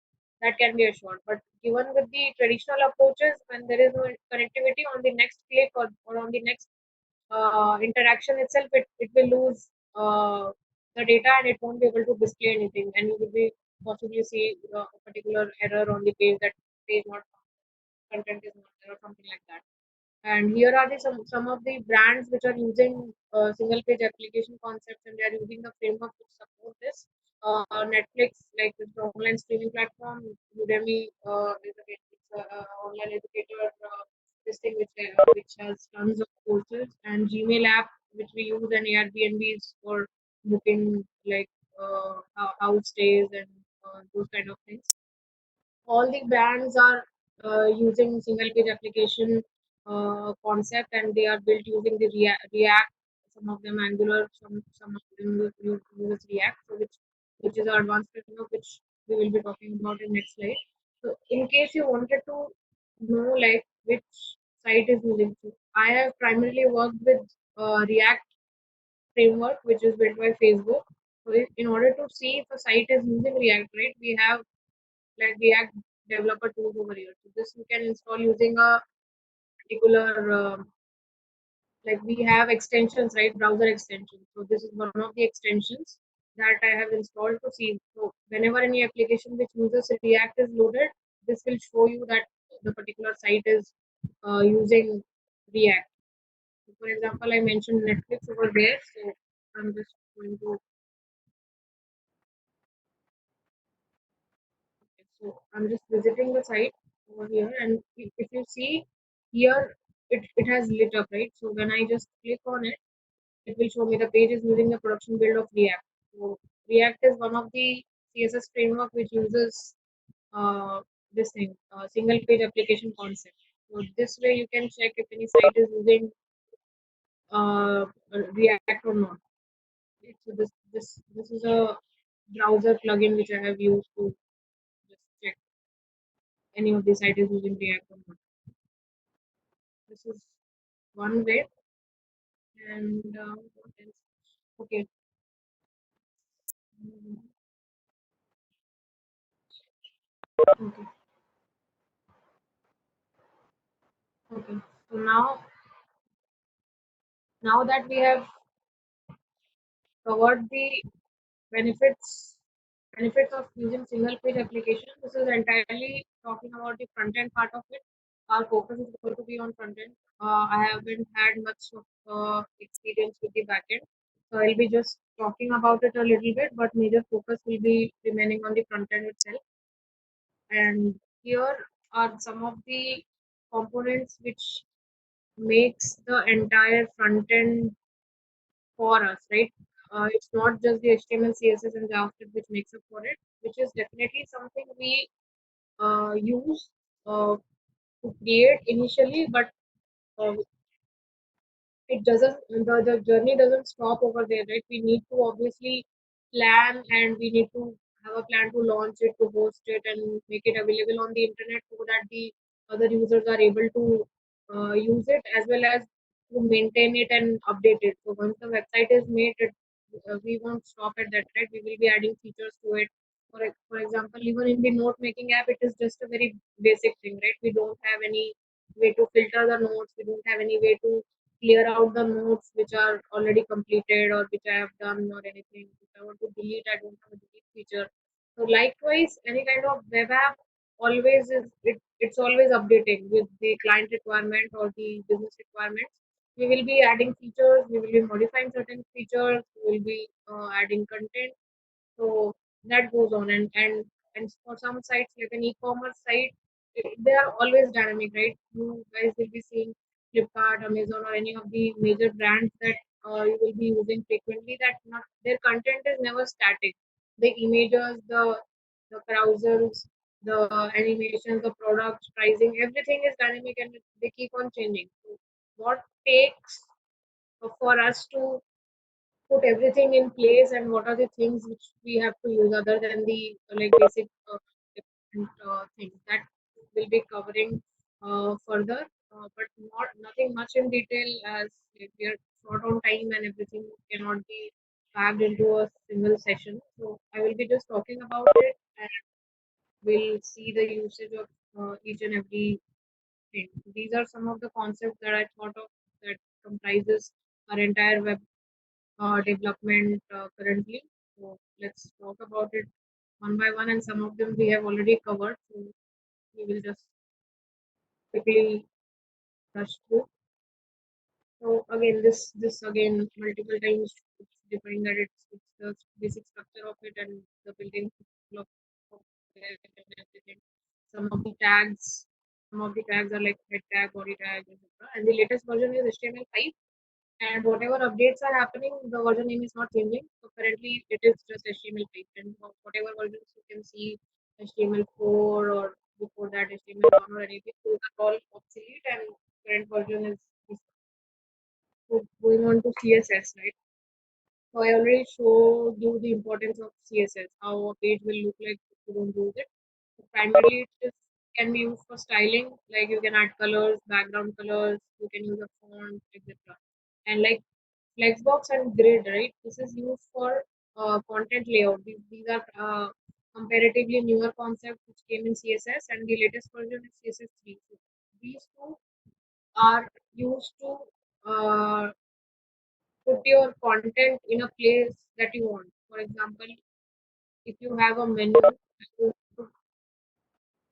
That can be assured. But given with the traditional approaches, when there is no connectivity, on the next click, or on the next interaction itself, it will lose the data, and it won't be able to display anything, and you will be possibly see a particular error on the page, that page not content is not there, or something like that. And here are some of the brands which are using single page application concepts, and they are using the framework to support this. Netflix, like it's the online streaming platform. Udemy is a online educator. This thing which has tons of courses, and Gmail app which we use, and Airbnbs for booking, like house stays and those kind of things. All the brands are using single page application concept, and they are built using the React. Some of them Angular, some of them use React, so which is our advanced framework, which we will be talking about in next slide. So in case you wanted to know like which site is using, so I have primarily worked with React framework, which is built by Facebook. So in order to see if a site is using React, right, we have like React developer tools over here. So this you can install using a particular like we have extensions, right? Browser extensions. So this is one of the extensions that I have installed to see. So whenever any application which uses React is loaded, this will show you that the particular site is using React. So for example, I mentioned Netflix over there. So I'm just going to. So I'm just visiting the site over here, and if you see here, it has lit up, right? So when I just click on it, it will show me the page is using the production build of React. So React is one of the CSS framework which uses this thing, single page application concept. So this way you can check if any site is using React or not. Right? So this is a browser plugin which I have used to just check any of the site is using React or not. This is one way, and what else? Okay. Mm, okay. Okay. So now that we have covered the benefits benefits of using single page application, this is entirely talking about the front end part of it. Our focus is going to be on front end. I haven't had much of experience with the back end, so I'll be just talking about it a little bit, but major focus will be remaining on the front end itself. And here are some of the components which makes the entire front end for us, right? It's not just the HTML, CSS, and JavaScript which makes up for it, which is definitely something we use to create initially, but uh, it doesn't the journey doesn't stop over there, right? We need to obviously plan, and we need to have a plan to launch it, to host it, and make it available on the internet so that the other users are able to use it, as well as to maintain it and update it. So once the website is made, we won't stop at that, right? We will be adding features to it. For example, even in the note making app, it is just a very basic thing, right? We don't have any way to filter the notes. We don't have any way to clear out the notes which are already completed or which I have done or anything. If I want to delete, I don't have a delete feature. So likewise, any kind of web app always it's always updating with the client requirement or the business requirements. We will be adding features, we will be modifying certain features, we will be adding content. So that goes on, and for some sites like an e-commerce site, they are always dynamic, right? You guys will be seeing Flipkart, Amazon, or any of the major brands that you will be using frequently, that not their content is never static. The images, the carousels, the animations, the products, pricing, everything is dynamic and they keep on changing. So what takes for us to put everything in place and what are the things which we have to use other than the like basic different things that will be covering further, but not nothing much in detail as we are short on time and everything cannot be packed into a single session. So I will be just talking about it and we'll see the usage of each and every thing. These are some of the concepts that I thought of that comprises our entire web development currently. So let's talk about it one by one, and some of them we have already covered. So we will just quickly rush through. So again, this again multiple times it's defined that it's the basic structure of it and the building of it and everything. Some of the tags, some of the tags are like head tag, body tag, etc. And the latest version is HTML5 and whatever updates are happening, the version name is not changing. So currently it is just HTML5 and whatever versions you can see HTML4 or before that HTML1 or anything, those are all obsolete and current version is this. So going on to CSS, right? So I already showed you the importance of CSS, how a page will look like if you don't use it. So primarily it is, can be used for styling, like you can add colors, background colors, you can use a font, etc. And like Flexbox and Grid, right? This is used for content layout. These are comparatively newer concepts which came in CSS, and the latest version is CSS3. So these two are used to put your content in a place that you want. For example, if you have a menu, you want to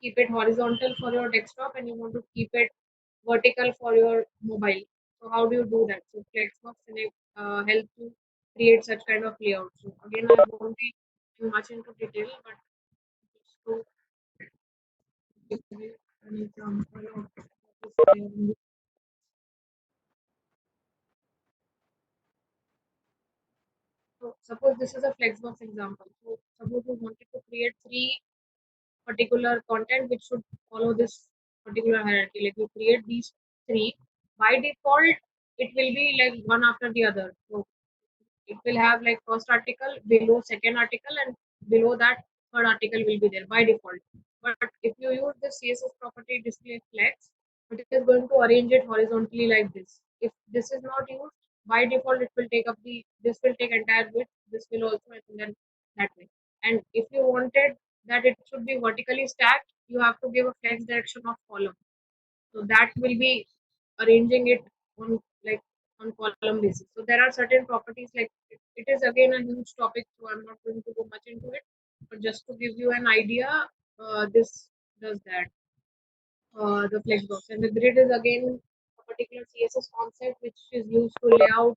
keep it horizontal for your desktop and you want to keep it vertical for your mobile. So how do you do that? So Flexbox help you create such kind of layout. So again, I won't be going much into detail, but just to give you an example of what is there. So suppose this is a Flexbox example. So suppose you wanted to create three particular content which should follow this particular hierarchy. Like you create these three, by default, it will be like one after the other. So it will have like first article, below second article, and below that third article will be there by default. But if you use the CSS property display flex, it is going to arrange it horizontally like this. If this is not used, by default it will take up the this will take entire width, this will also, and then that way. And if you wanted that it should be vertically stacked, you have to give a flex direction of column. So that will be arranging it on like on column basis. So there are certain properties like it is again a huge topic, so I'm not going to go much into it. But just to give you an idea, this does that. The flexbox and the grid is again a particular CSS concept which is used to lay out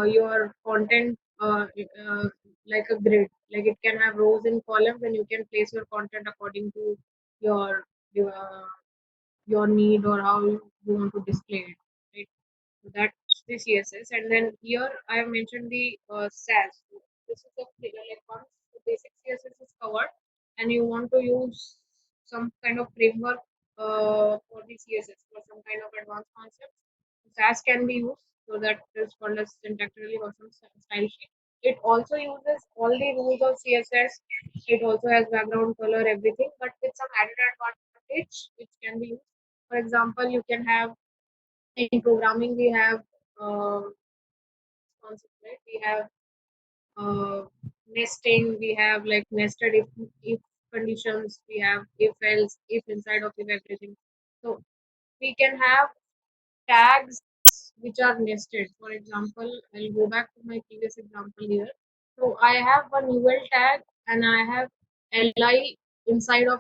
your content like a grid. Like it can have rows and columns, and you can place your content according to your uh, your need or how you want to display it. Right? So that's the CSS. And then here I have mentioned the SAS. So this is like once the basic CSS is covered and you want to use some kind of framework for the CSS for some kind of advanced concepts. SAS can be used, so that is called as syntactically awesome style sheet. It also uses all the rules of CSS. It also has background color, everything, but with some added advantage which can be used. For example, you can have in programming we have concepts, right? We have nesting, we have like nested if conditions, we have if else, if inside of if everything. So we can have tags which are nested. For example, I'll go back to my previous example here. So I have one UL tag and I have li inside of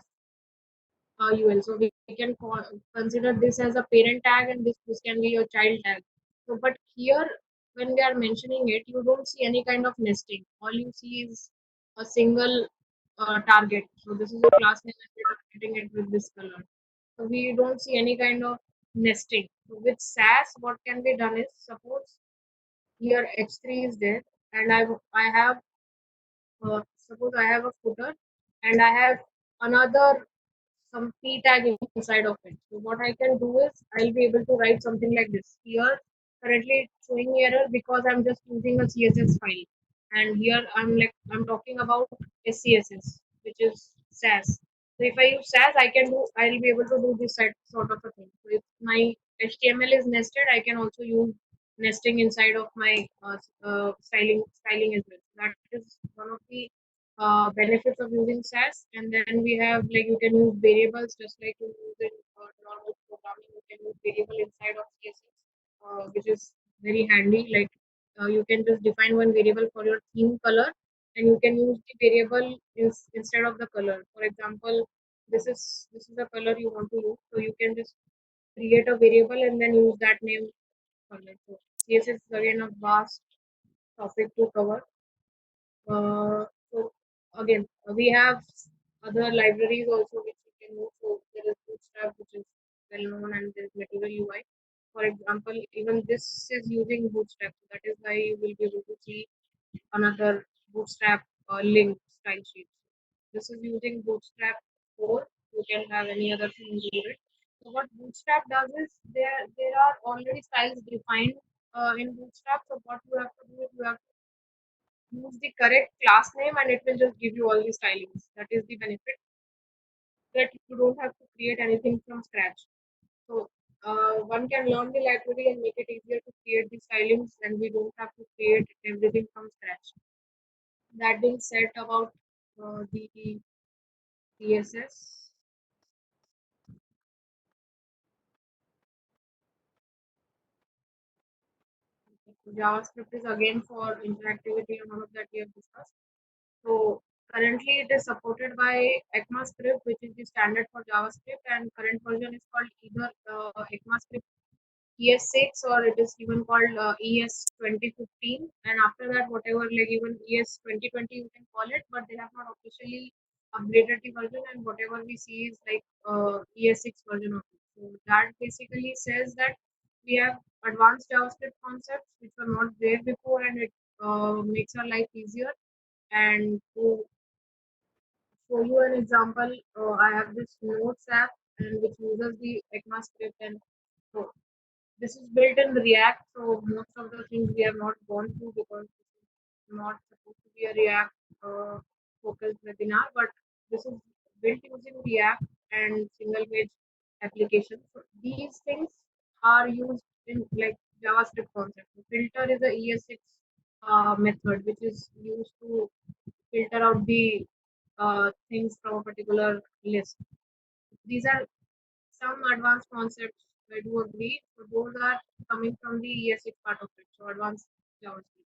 UL. So we can consider this as a parent tag and this can be your child tag. So, but here when we are mentioning it, you don't see any kind of nesting. All you see is a single target. So this is a class name and we're getting it with this color. So we don't see any kind of nesting. So with SAS, what can be done is suppose here H3 is there and I have suppose I have a footer and I have another some p tag inside of it. So what I can do is I'll be able to write something like this. Here currently it's showing me error because I'm just using a CSS file, and here I'm talking about SCSS, which is SAS. So if I use SAS, I'll be able to do this sort of a thing. So if my HTML is nested, I can also use nesting inside of my styling as well. That is one of the benefits of using SAS. And then we have like you can use variables just like you use in normal programming. You can use variable inside of CSS, which is very handy. Like you can just define one variable for your theme color, and you can use the variable instead of the color. For example, this is the color you want to use, so you can just create a variable and then use that name color. So CSS is again a vast topic to cover. So again, we have other libraries also which you can use. So there is Bootstrap, which is well known, and there is Material UI. For example, even this is using Bootstrap, so that is why you will be able to see another Bootstrap link style sheet. This is using Bootstrap 4. You can have any other thing included. So what Bootstrap does is there are already styles defined in Bootstrap. So what you have to do is you have to use the correct class name and it will just give you all the stylings. That is the benefit, that you don't have to create anything from scratch. So one can learn the library and make it easier to create the stylings, and we don't have to create everything from scratch. That being said about the CSS, JavaScript is again for interactivity and all of that we have discussed. So currently it is supported by ECMAScript, which is the standard for JavaScript, and current version is called either ECMAScript ES6 or it is even called ES 2015. And after that, whatever, like even ES 2020, you can call it, but they have not officially upgraded the version. And whatever we see is like ES6 version of it. So that basically says that we have advanced JavaScript concepts which were not there before, and it makes our life easier. And to show you an example, I have this Notes app and which uses the ECMAScript, and so this is built in React, so most of the things we have not gone through because this is not supposed to be a React focused webinar, but this is built using React and single page application. So these things are used in like JavaScript concept. So filter is a ES6 method which is used to filter out the things from a particular list. These are some advanced concepts I do agree. So those are coming from the ES6 part of it. So advanced JavaScript.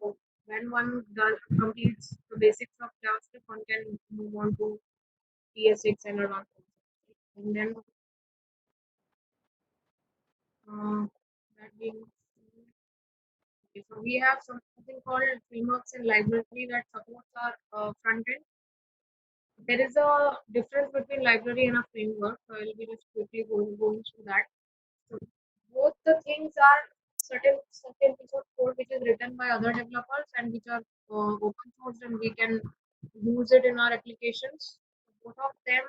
So when one does completes the basics of JavaScript, one can move on to ES6 and advanced concepts. And then uh, that being okay, so we have something called frameworks and library that supports our front end. There is a difference between library and a framework. So I'll be just quickly going through that. So both the things are certain piece of code which is written by other developers and which are open source and we can use it in our applications. Both of them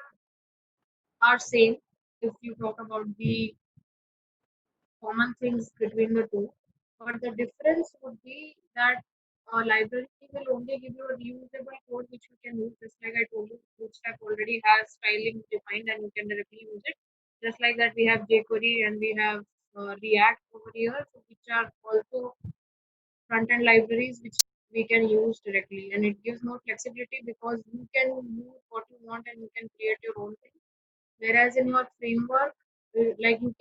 are same if you talk about the common things between the two. But the difference would be that a library will only give you a reusable code which you can use. Just like I told you, Bootstrap already has styling defined and you can directly use it. Just like that, we have jQuery and we have React over here, so which are also front end libraries which we can use directly. And it gives more flexibility because you can use what you want and you can create your own thing. Whereas in your framework, like you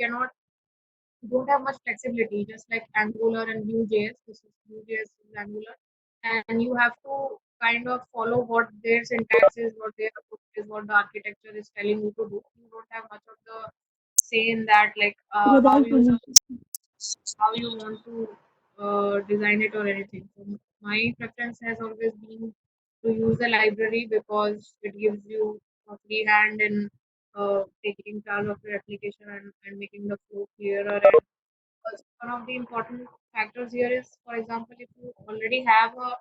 don't have much flexibility, just like Angular and Vue.js. This is Vue.js is Angular, and you have to kind of follow what their syntax is, what their approach is, what the architecture is telling you to do. You don't have much of the say in that, like how you want to design it or anything. So my preference has always been to use the library because it gives you a free hand in taking charge of your application and making the flow clearer. And one of the important factors here is, for example, if you already have a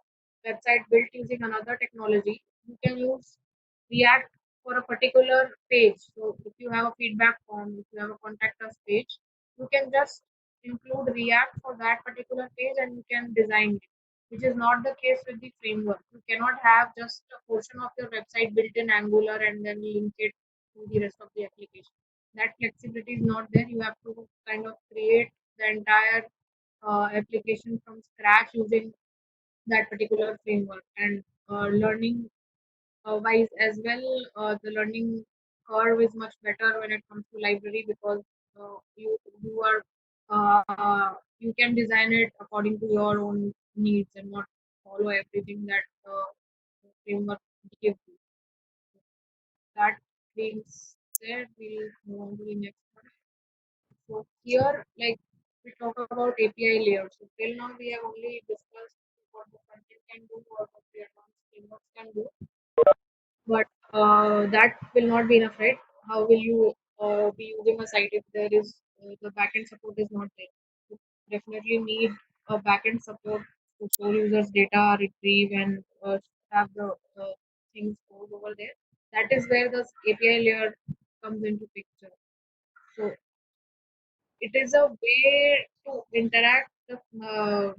website built using another technology, you can use React for a particular page. So if you have a feedback form, if you have a contact us page, you can just include React for that particular page and you can design it, which is not the case with the framework. You cannot have just a portion of your website built in Angular and then link it to the rest of the application. That flexibility is not there. You have to kind of create the entire application from scratch using that particular framework, and learning wise as well, the learning curve is much better when it comes to library, because you are you can design it according to your own needs and not follow everything that the framework gives you. That being said, we'll move on to the next one. So here, like, we talk about API layers. So till now we have only discussed what the content can do or what the advanced frameworks can do, but that will not be enough, right? How will you be using a site if there is the backend support is not there? You definitely need a backend support to store users' data, retrieve, and have the things stored over there. That is where the API layer comes into picture. So it is a way to interact from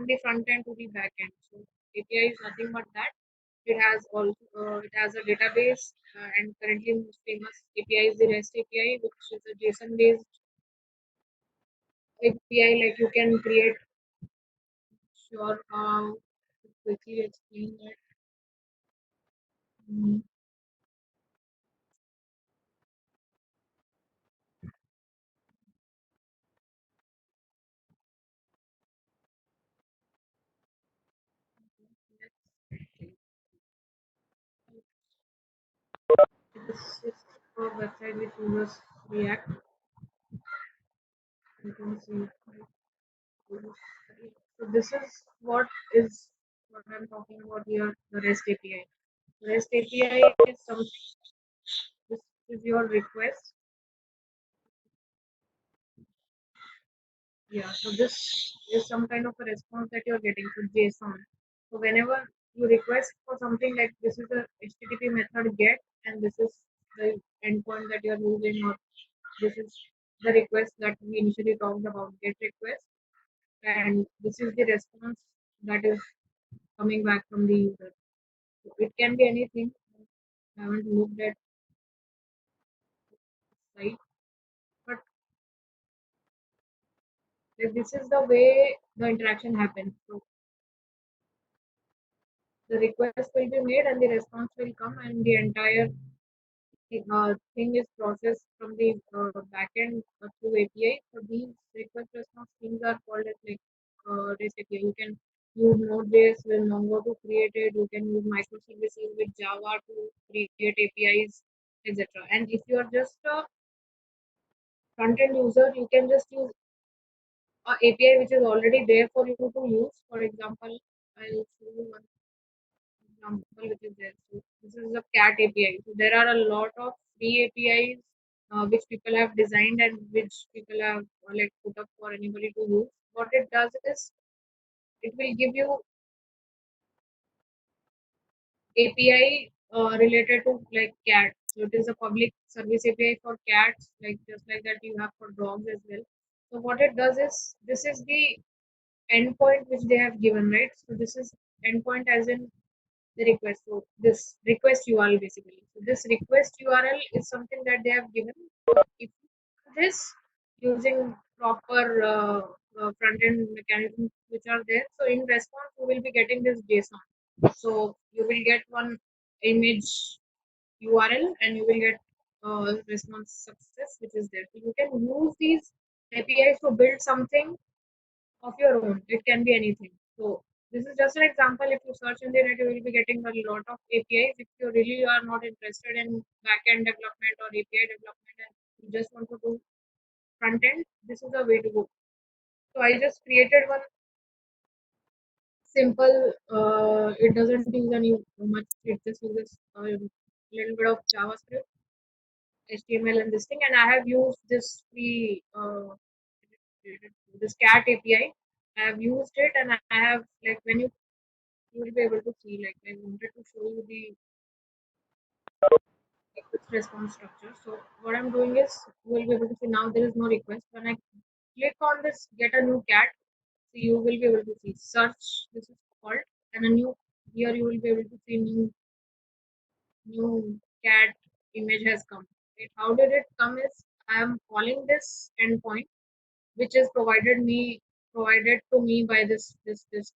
the front end to the back end. So API is nothing but that. It has a database, and currently most famous API is the REST API, which is a JSON based API. Like, you can create, sure, to quickly explain that. Mm, this is a website which uses React. You can see. So this is what I'm talking about here, the REST API. REST API is something, this is your request. Yeah, so this is some kind of a response that you're getting to JSON. So whenever you request for something, like, this is the HTTP method get, and this is the endpoint that you're using, or this is the request that we initially talked about, get request, and this is the response that is coming back from the user. So it can be anything. I haven't looked at the site, but like, this is the way the interaction happens. So the request will be made and the response will come, and the entire thing is processed from the backend through API. So these request response things are called as, like, REST API. You can use Node.js with Mongo to create it. You can use microservices with Java to create APIs, etc. And if you are just a front end user, you can just use a API which is already there for you to use. For example, I'll show you one example which is there. So this is a cat API. So there are a lot of free APIs which people have designed and which people have like put up for anybody to use. What it does is it will give you API related to, like, cat. So it is a public service API for cats, like just like that you have for dogs as well. So what it does is, this is the endpoint which they have given, right? So this is endpoint as in the request. So this request URL basically. So this request URL is something that they have given. If this using proper front end mechanisms which are there, so in response you will be getting this JSON. So you will get one image URL and you will get response success which is there. So you can use these APIs to build something of your own. It can be anything. So this is just an example. If you search in the net, you will be getting a lot of APIs. If you really are not interested in backend development or API development and you just want to do front end, this is the way to go. So I just created one simple. It doesn't use any much. It just uses a little bit of JavaScript, HTML, and this thing. And I have used this free this cat API. I have used it, and I have, like, when you will be able to see, like, I wanted to show you the request response structure. So what I'm doing is you will be able to see now there is no request. When I click on this get a new cat, so you will be able to see search, this is called, and a new, here you will be able to see new cat image has come. Right? How did it come is I am calling this endpoint which is provided to me by this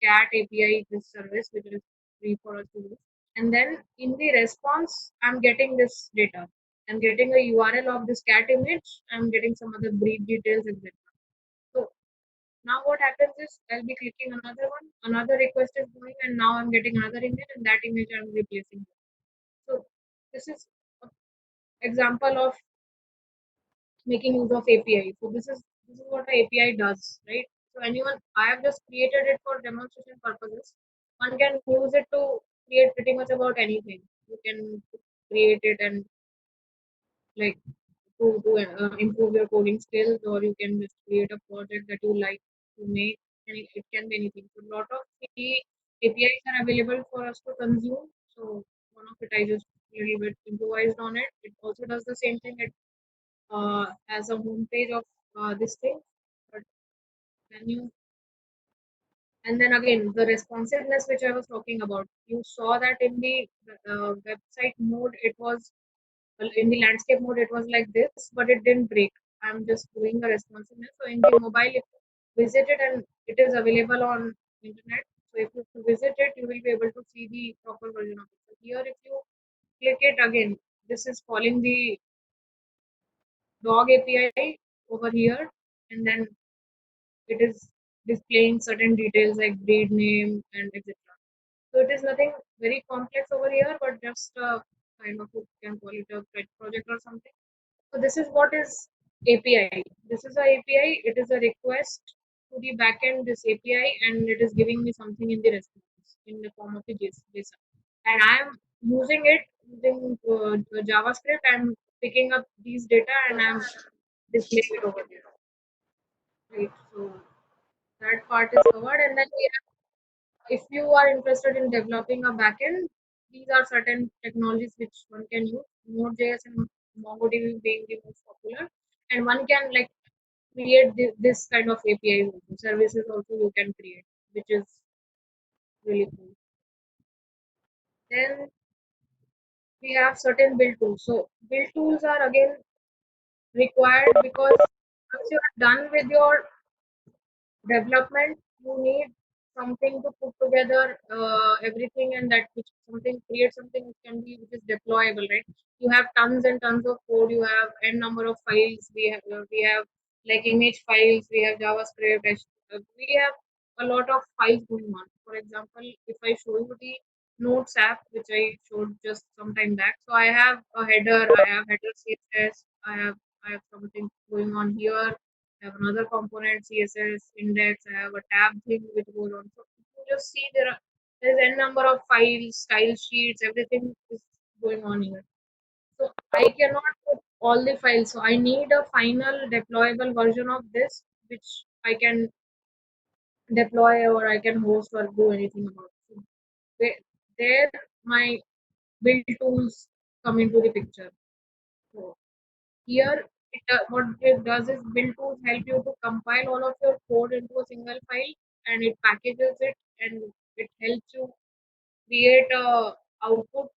cat API, this service which is free for us to use. And then in the response, I'm getting this data. I'm getting a URL of this cat image. I'm getting some other breed details, etc. So now what happens is I'll be clicking another one, another request is going, and now I'm getting another image, and that image I'm replacing. So this is an example of making use of API. So this is what the API does, right? So anyone, I have just created it for demonstration purposes. One can use it to create pretty much about anything. You can create it and like to improve your coding skills, or you can just create a project that you like to make, and it can be anything. So a lot of the APIs are available for us to consume. So one of it I just little bit improvised on it. It also does the same thing. It as a home page of this thing, but when you, and then again the responsiveness which I was talking about, you saw that in the website mode it was, well, in the landscape mode it was like this, but it didn't break. I'm just doing the responsiveness. So in the mobile, if you visit it and it is available on internet, so if you visit it, you will be able to see the proper version of it. So here, if you click it again, this is calling the dog API over here, and then it is displaying certain details like breed name and etc. So it is nothing very complex over here, but just a kind of, you can call it a pet project or something. So this is what is API. This is a API. It is a request to the backend, this API, and it is giving me something in the response in the form of a JSON. And I am using it using JavaScript. I'm picking up these data and I'm displaying it over there. Right. So that part is covered, and then we have, if you are interested in developing a backend, these are certain technologies which one can use. Node.js and MongoDB being the most popular, and one can like create this kind of APIs also. Services also you can create, which is really cool. Then we have certain build tools. So build tools are again required because once you are done with your development, you need something to put together everything, and that which something create something which can be, which is deployable, right? You have tons and tons of code, you have n number of files, we have like image files, we have JavaScript, we have a lot of files going on. For example, if I show you the notes app which I showed just some time back, so I have a header, I have header CSS, I have something going on here, I have another component CSS index. I have a tab thing which goes on. So you just see there is n number of files, style sheets, everything is going on here. So I cannot put all the files. So I need a final deployable version of this which I can deploy or I can host or do anything about. So there my build tools come into the picture. So here, what it does is build tools help you to compile all of your code into a single file, and it packages it, and it helps you create a output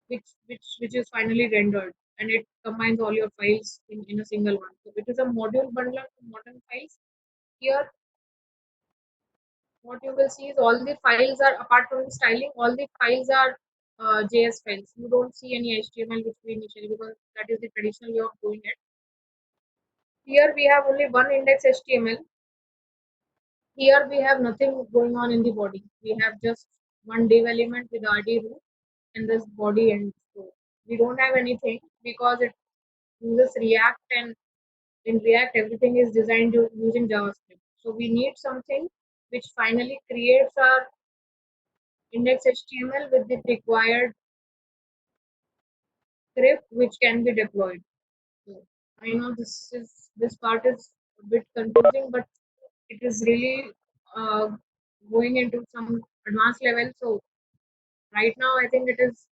which is finally rendered, and it combines all your files in a single one. So it is a module bundler for modern files. Here, what you will see is all the files are, apart from the styling, all the files are JS files. You don't see any HTML which we initially, because that is the traditional way of doing it. Here we have only one index HTML. Here we have nothing going on in the body. We have just one div element with RD root and this body end. So we don't have anything because it uses React, and in React everything is designed using JavaScript. So we need something which finally creates our index HTML with the required script which can be deployed. So I know this part is a bit confusing, but it is really going into some advanced level. So right now I think it is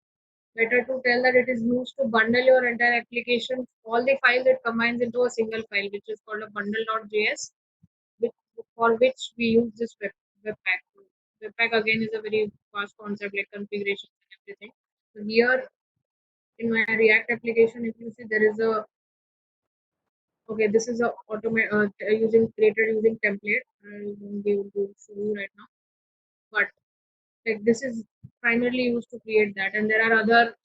Better to tell that it is used to bundle your entire application, all the files it combines into a single file, which is called a bundle.js, which, for which we use this webpack. So webpack again is a very vast concept like configuration and everything. So here in my React application, if you see there is a okay, this is a using created using template. I won't be able to show you right now, but like this is primarily used to create that, and there are other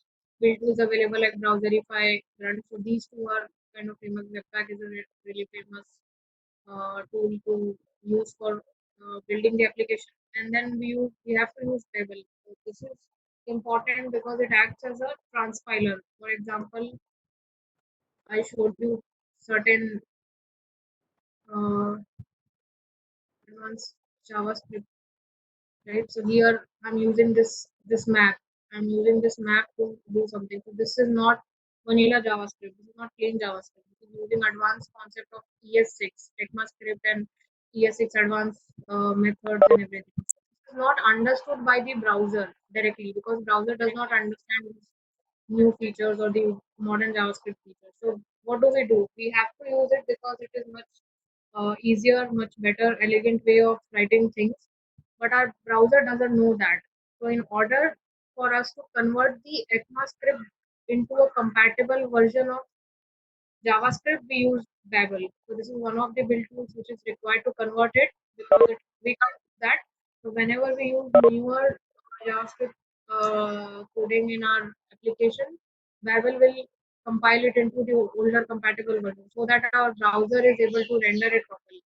build tools available like Browserify, Run. So these two are kind of famous. Webpack is a really famous tool to use for building the application, and then we have to use Babel. So this is important because it acts as a transpiler. For example, I showed you certain uh, advanced JavaScript, right? So here I'm using this map. I'm using this map to do something. So this is not vanilla JavaScript. This is not plain JavaScript. This is using advanced concept of ES6, ECMAScript, and ES6 advanced methods and everything. This is not understood by the browser directly because browser does not understand these new features or the modern JavaScript features. So what do? We have to use it because it is much easier, much better, elegant way of writing things. But our browser doesn't know that. So in order for us to convert the ECMAScript into a compatible version of JavaScript, we use Babel. So this is one of the build tools which is required to convert it because we can't do that. So whenever we use newer JavaScript coding in our application, Babel will compile it into the older compatible version so that our browser is able to render it properly.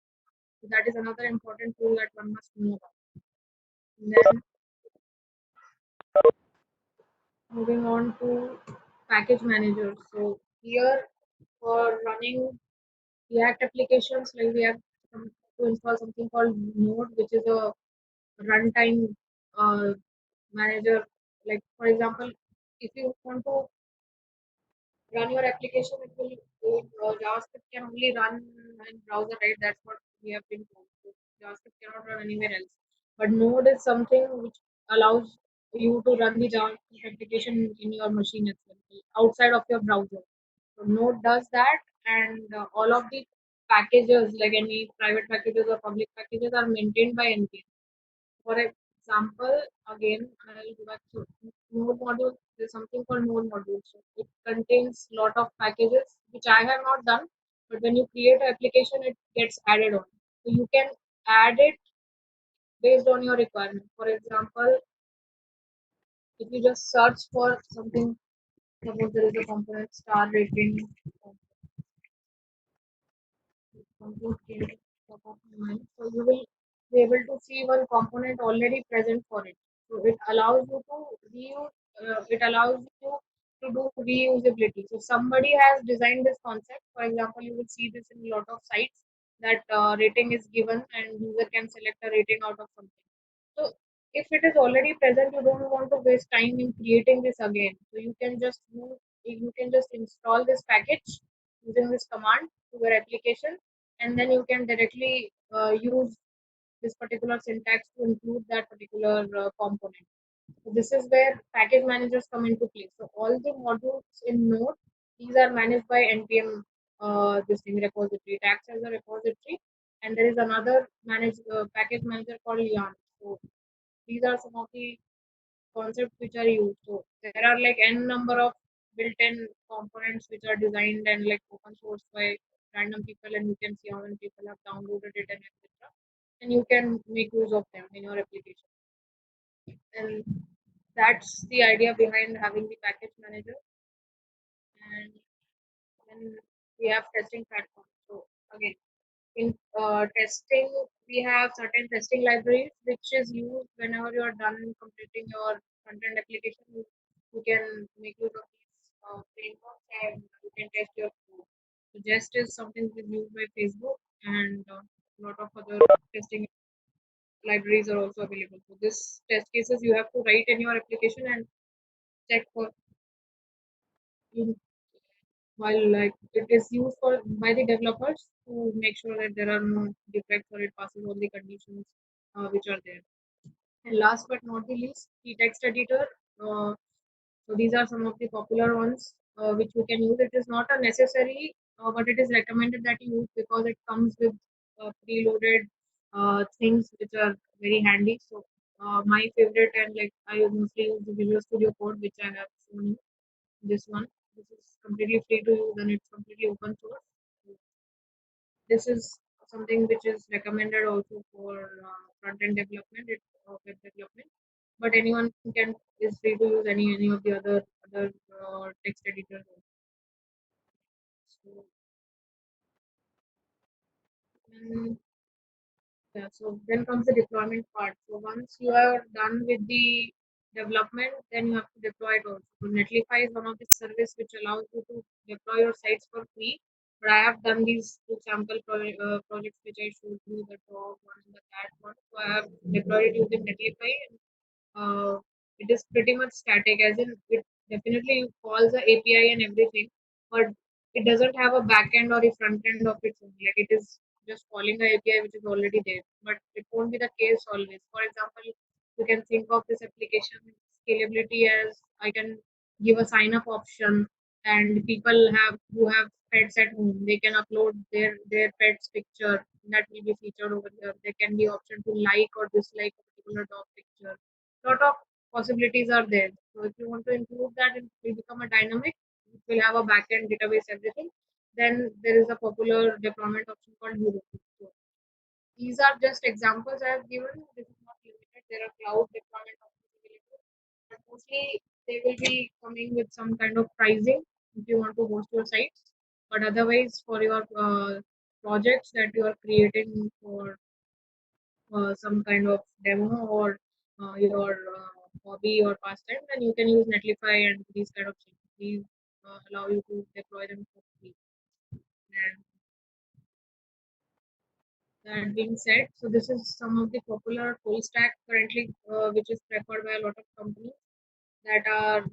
So that is another important tool that one must know about. And then moving on to package manager. So here for running React applications, like we have to install something called Node, which is a runtime uh, manager. Like for example, if you want to run your application, JavaScript can only run in browser, right? That's what we have been told. So JavaScript cannot run anywhere else. But Node is something which allows you to run the JavaScript application in your machine itself, outside of your browser. So Node does that, and all of the packages, like any private packages or public packages, are maintained by NPM. For example, again, I'll go back to Node module. There's something called Node module. So it contains lot of packages, which I have not done. But when you create an application, it gets added on. So you can add it based on your requirement. For example, if you just search for something, suppose there is a component star rating, something came to top of my mind. So you will be able to see one component already present for it. So it allows you to reuse. It allows you to do reusability. So somebody has designed this concept. For example, you will see this in a lot of sites that rating is given and user can select a rating out of something. So if it is already present, you don't want to waste time in creating this again. So you can just install this package using this command to your application, and then you can directly use this particular syntax to include that particular component. So this is where package managers come into play. So all the modules in Node, these are managed by npm this thing repository. It acts as a repository, and there is another package manager called Yarn. So these are some of the concepts which are used. So there are like n number of built-in components which are designed and like open source by random people, and you can see how many people have downloaded it and etc. And you can make use of them in your application. And that's the idea behind having the package manager. And then we have testing platform. So again, in testing, we have certain testing libraries which is used whenever you are done completing your front-end application. You can make use of these frameworks and you can test your code. So Jest is something which is used by Facebook, and a lot of other testing libraries are also available. So this test cases you have to write in your application and check for in while like it is used for by the developers to make sure that there are no defects or it passes all the conditions which are there. And last but not the least, the text editor. Uh, So these are some of the popular ones which you can use. It is not a necessary, but it is recommended that you use because it comes with preloaded things which are very handy. So my favorite, and like I mostly use the Visual Studio Code, which I have shown you. This one, this is completely free to use and it's completely open source. This is something which is recommended also for front end development, web development. But anyone can is free to use any of the other text editors. So, and yeah, so then comes the deployment part. So once you are done with the development, then you have to deploy it also. So Netlify is one of the service which allows you to deploy your sites for free. But I have done these two sample projects which I showed you, the dog one and the cat one. So I have deployed it using Netlify. It is pretty much static, as in it definitely calls the API and everything, but it doesn't have a back end or a front end of its own. Like it is just calling the API which is already there, but it won't be the case always. For example, you can think of this application scalability as I can give a sign up option, and people who have pets at home, they can upload their pet's picture that will be featured over there. There can be option to like or dislike a particular dog picture. Lot of possibilities are there. So if you want to include that, it will become a dynamic. It will have a backend database, everything. Then there is a popular deployment option called Heroku. So these are just examples I have given. This is not limited. There are cloud deployment options available, but mostly they will be coming with some kind of pricing if you want to host your sites. But otherwise, for your projects that you are creating for some kind of demo or your hobby or pastime, then you can use Netlify and these kind of things. These allow you to deploy them for free. And that being said, so this is some of the popular full stack currently, which is preferred by a lot of companies that are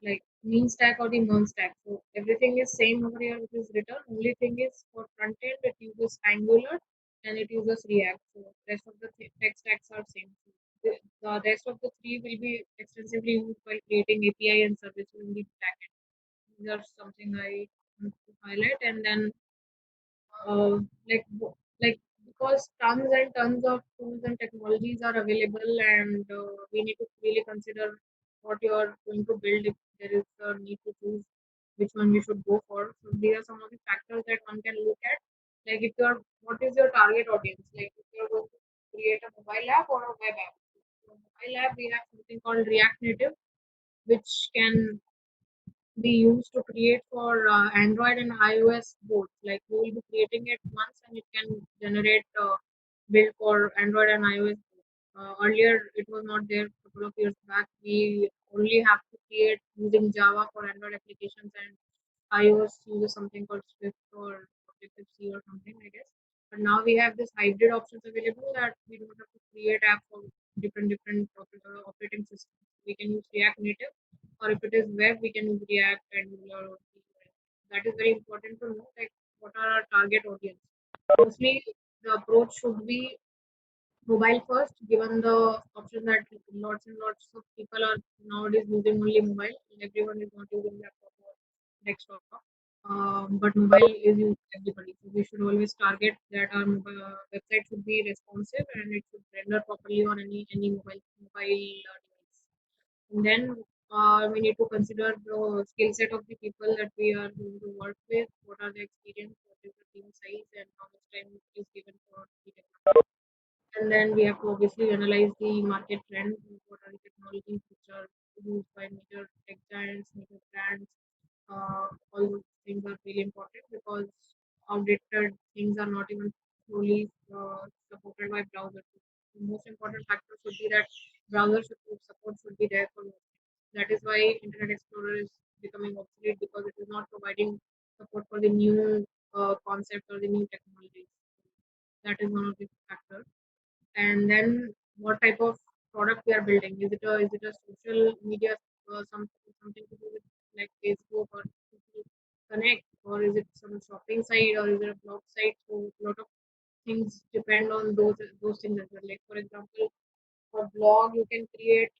like mean stack or the non stack. So everything is same over here, which is written. Only thing is for front end, it uses Angular and it uses React. So rest of the tech stacks are same. So the rest of the three will be extensively used while creating API and services in the backend. These are something I want to highlight, and then uh, like like because tons and tons of tools and technologies are available, and we need to really consider what you are going to build if there is a need to choose which one you should go for. So these are some of the factors that one can look at. Like if you're what is your target audience? Like if you're going to create a mobile app or a web app. So mobile app we have something called React Native, which can be used to create for Android and iOS both. Like we will be creating it once and it can generate build for Android and iOS. Earlier, it was not there. A couple of years back, we only have to create using Java for Android applications, and iOS uses something called Swift or Objective-C or something, I guess. But now we have this hybrid options available that we don't have to create apps for different operating systems. We can use React Native, or if it is web, we can use React, Angular, or Vue. That is very important to know. Like what are our target audience? Mostly, the approach should be mobile first, given the option that lots and lots of people are nowadays using only mobile. Everyone is not using laptop or desktop. But mobile is used by everybody. So we should always target that our website should be responsive and it should render properly on any mobile device. And then we need to consider the skill set of the people that we are going to work with. What are the experience? What is the team size? And how much time is given for the development? And then we have to obviously analyze the market trend. What are the technologies which are used by major tech giants, major brands? All those things are really important because outdated things are not even fully supported by browsers. The most important factor should be that browser support should be there for most things. That is why Internet Explorer is becoming obsolete because it is not providing support for the new concept or the new technologies. That is one of the factors. And then what type of product we are building? Is it a social media, something to do with like Facebook or People Connect, or is it some shopping site, or is it a blog site? So a lot of things depend on those things as well. Like for example, for blog you can create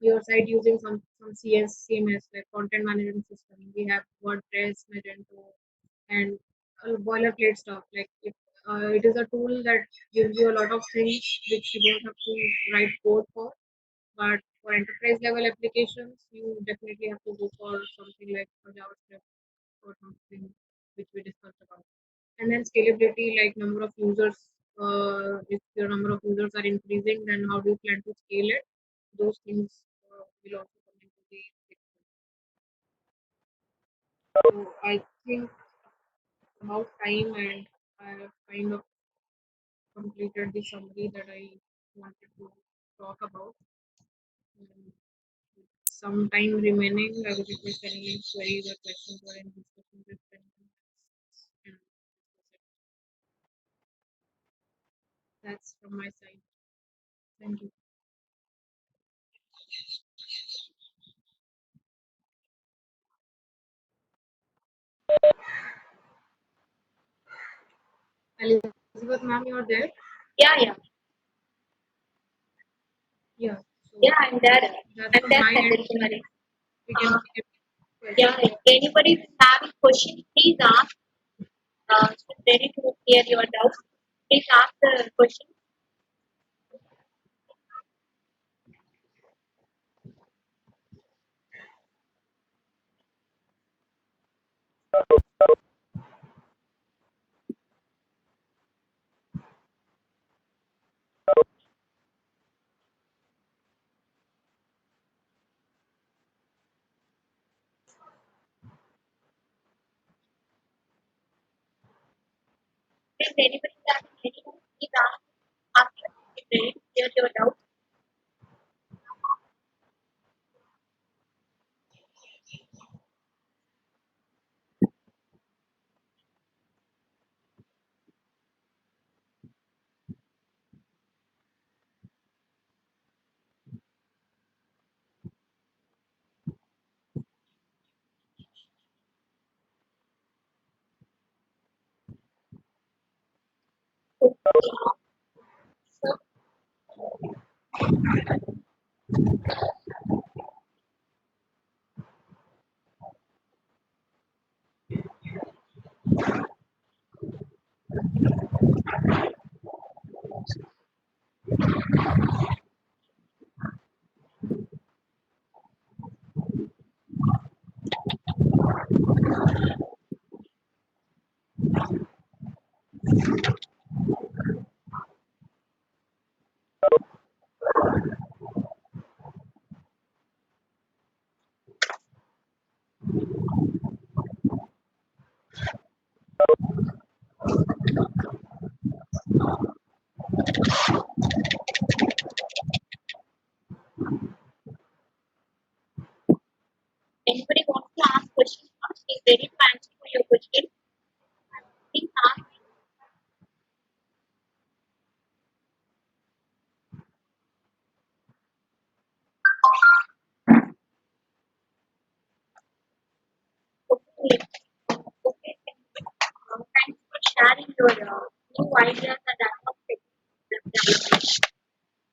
your site using some CMS like content management system. We have WordPress, Magento, and boilerplate stuff. Like it is a tool that gives you a lot of things which you don't have to write code for. But for enterprise level applications, you definitely have to go for something like a JavaScript or something which we discussed about. And then scalability, like number of users. If your number of users are increasing, then how do you plan to scale it? Those things will also come into the picture. So I think about time, and I have kind of completed the summary that I wanted to talk about. And with some time remaining, I would request any queries or questions or any discussions with anyone else. And that's from my side. Thank you. Elizabeth, ma'am, you're there? Yeah, yeah, Yeah. So yeah. I'm there. that's I'm from there, my end. Sandil Kumari. We can Uh, take a yeah, question. if anybody is having question, please ask. Just ready to hear your doubts. Please ask the question. If anybody is having any doubt, please ask. Ask. Ready to hear your doubts. Okay. So, anybody wants to ask questions? Please ready to answer for your question. Please ask. Okay. Okay. Thanks for sharing your new ideas and aspects.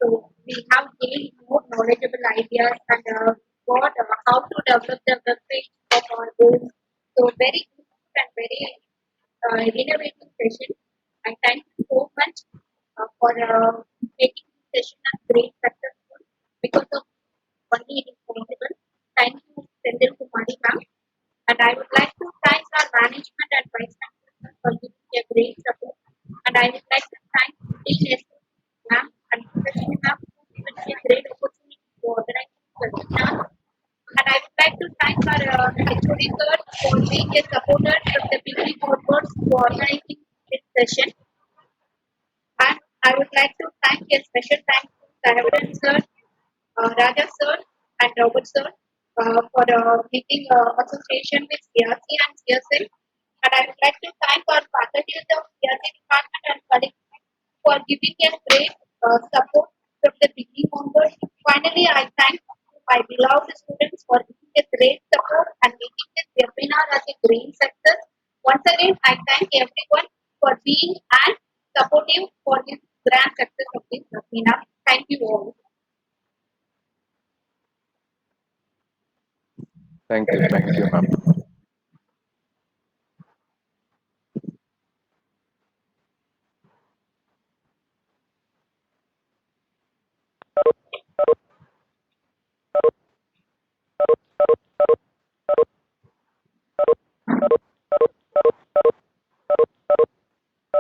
So we have gained more knowledgeable ideas and what how to develop the web page of our own. So very good and very innovative session. I thank you so much for making this session a great successful because of only it is possible. Thank you, Sendil Kumari ma'am. And I would like to thank our management and vice chancellor for giving a great support. And I would like to thank Dean ma'am and especially ma'am for giving me a great opportunity to organize this webinar. And I would like to thank our HOD sir for being a supporter from the beginning onwards to organizing this session. And I would like to thank a special thank to Sahavan sir, Raja sir, and Robert sir for making association with CRC and CSL. And I would like to thank our faculty of the CRC department and colleagues for giving a great support from the beginning onwards. Finally, I thank my beloved students for giving a great support and making this webinar as a great success. Once again, I thank everyone for being and supportive for this grand success of this webinar. Thank you all. Thank you, ma'am.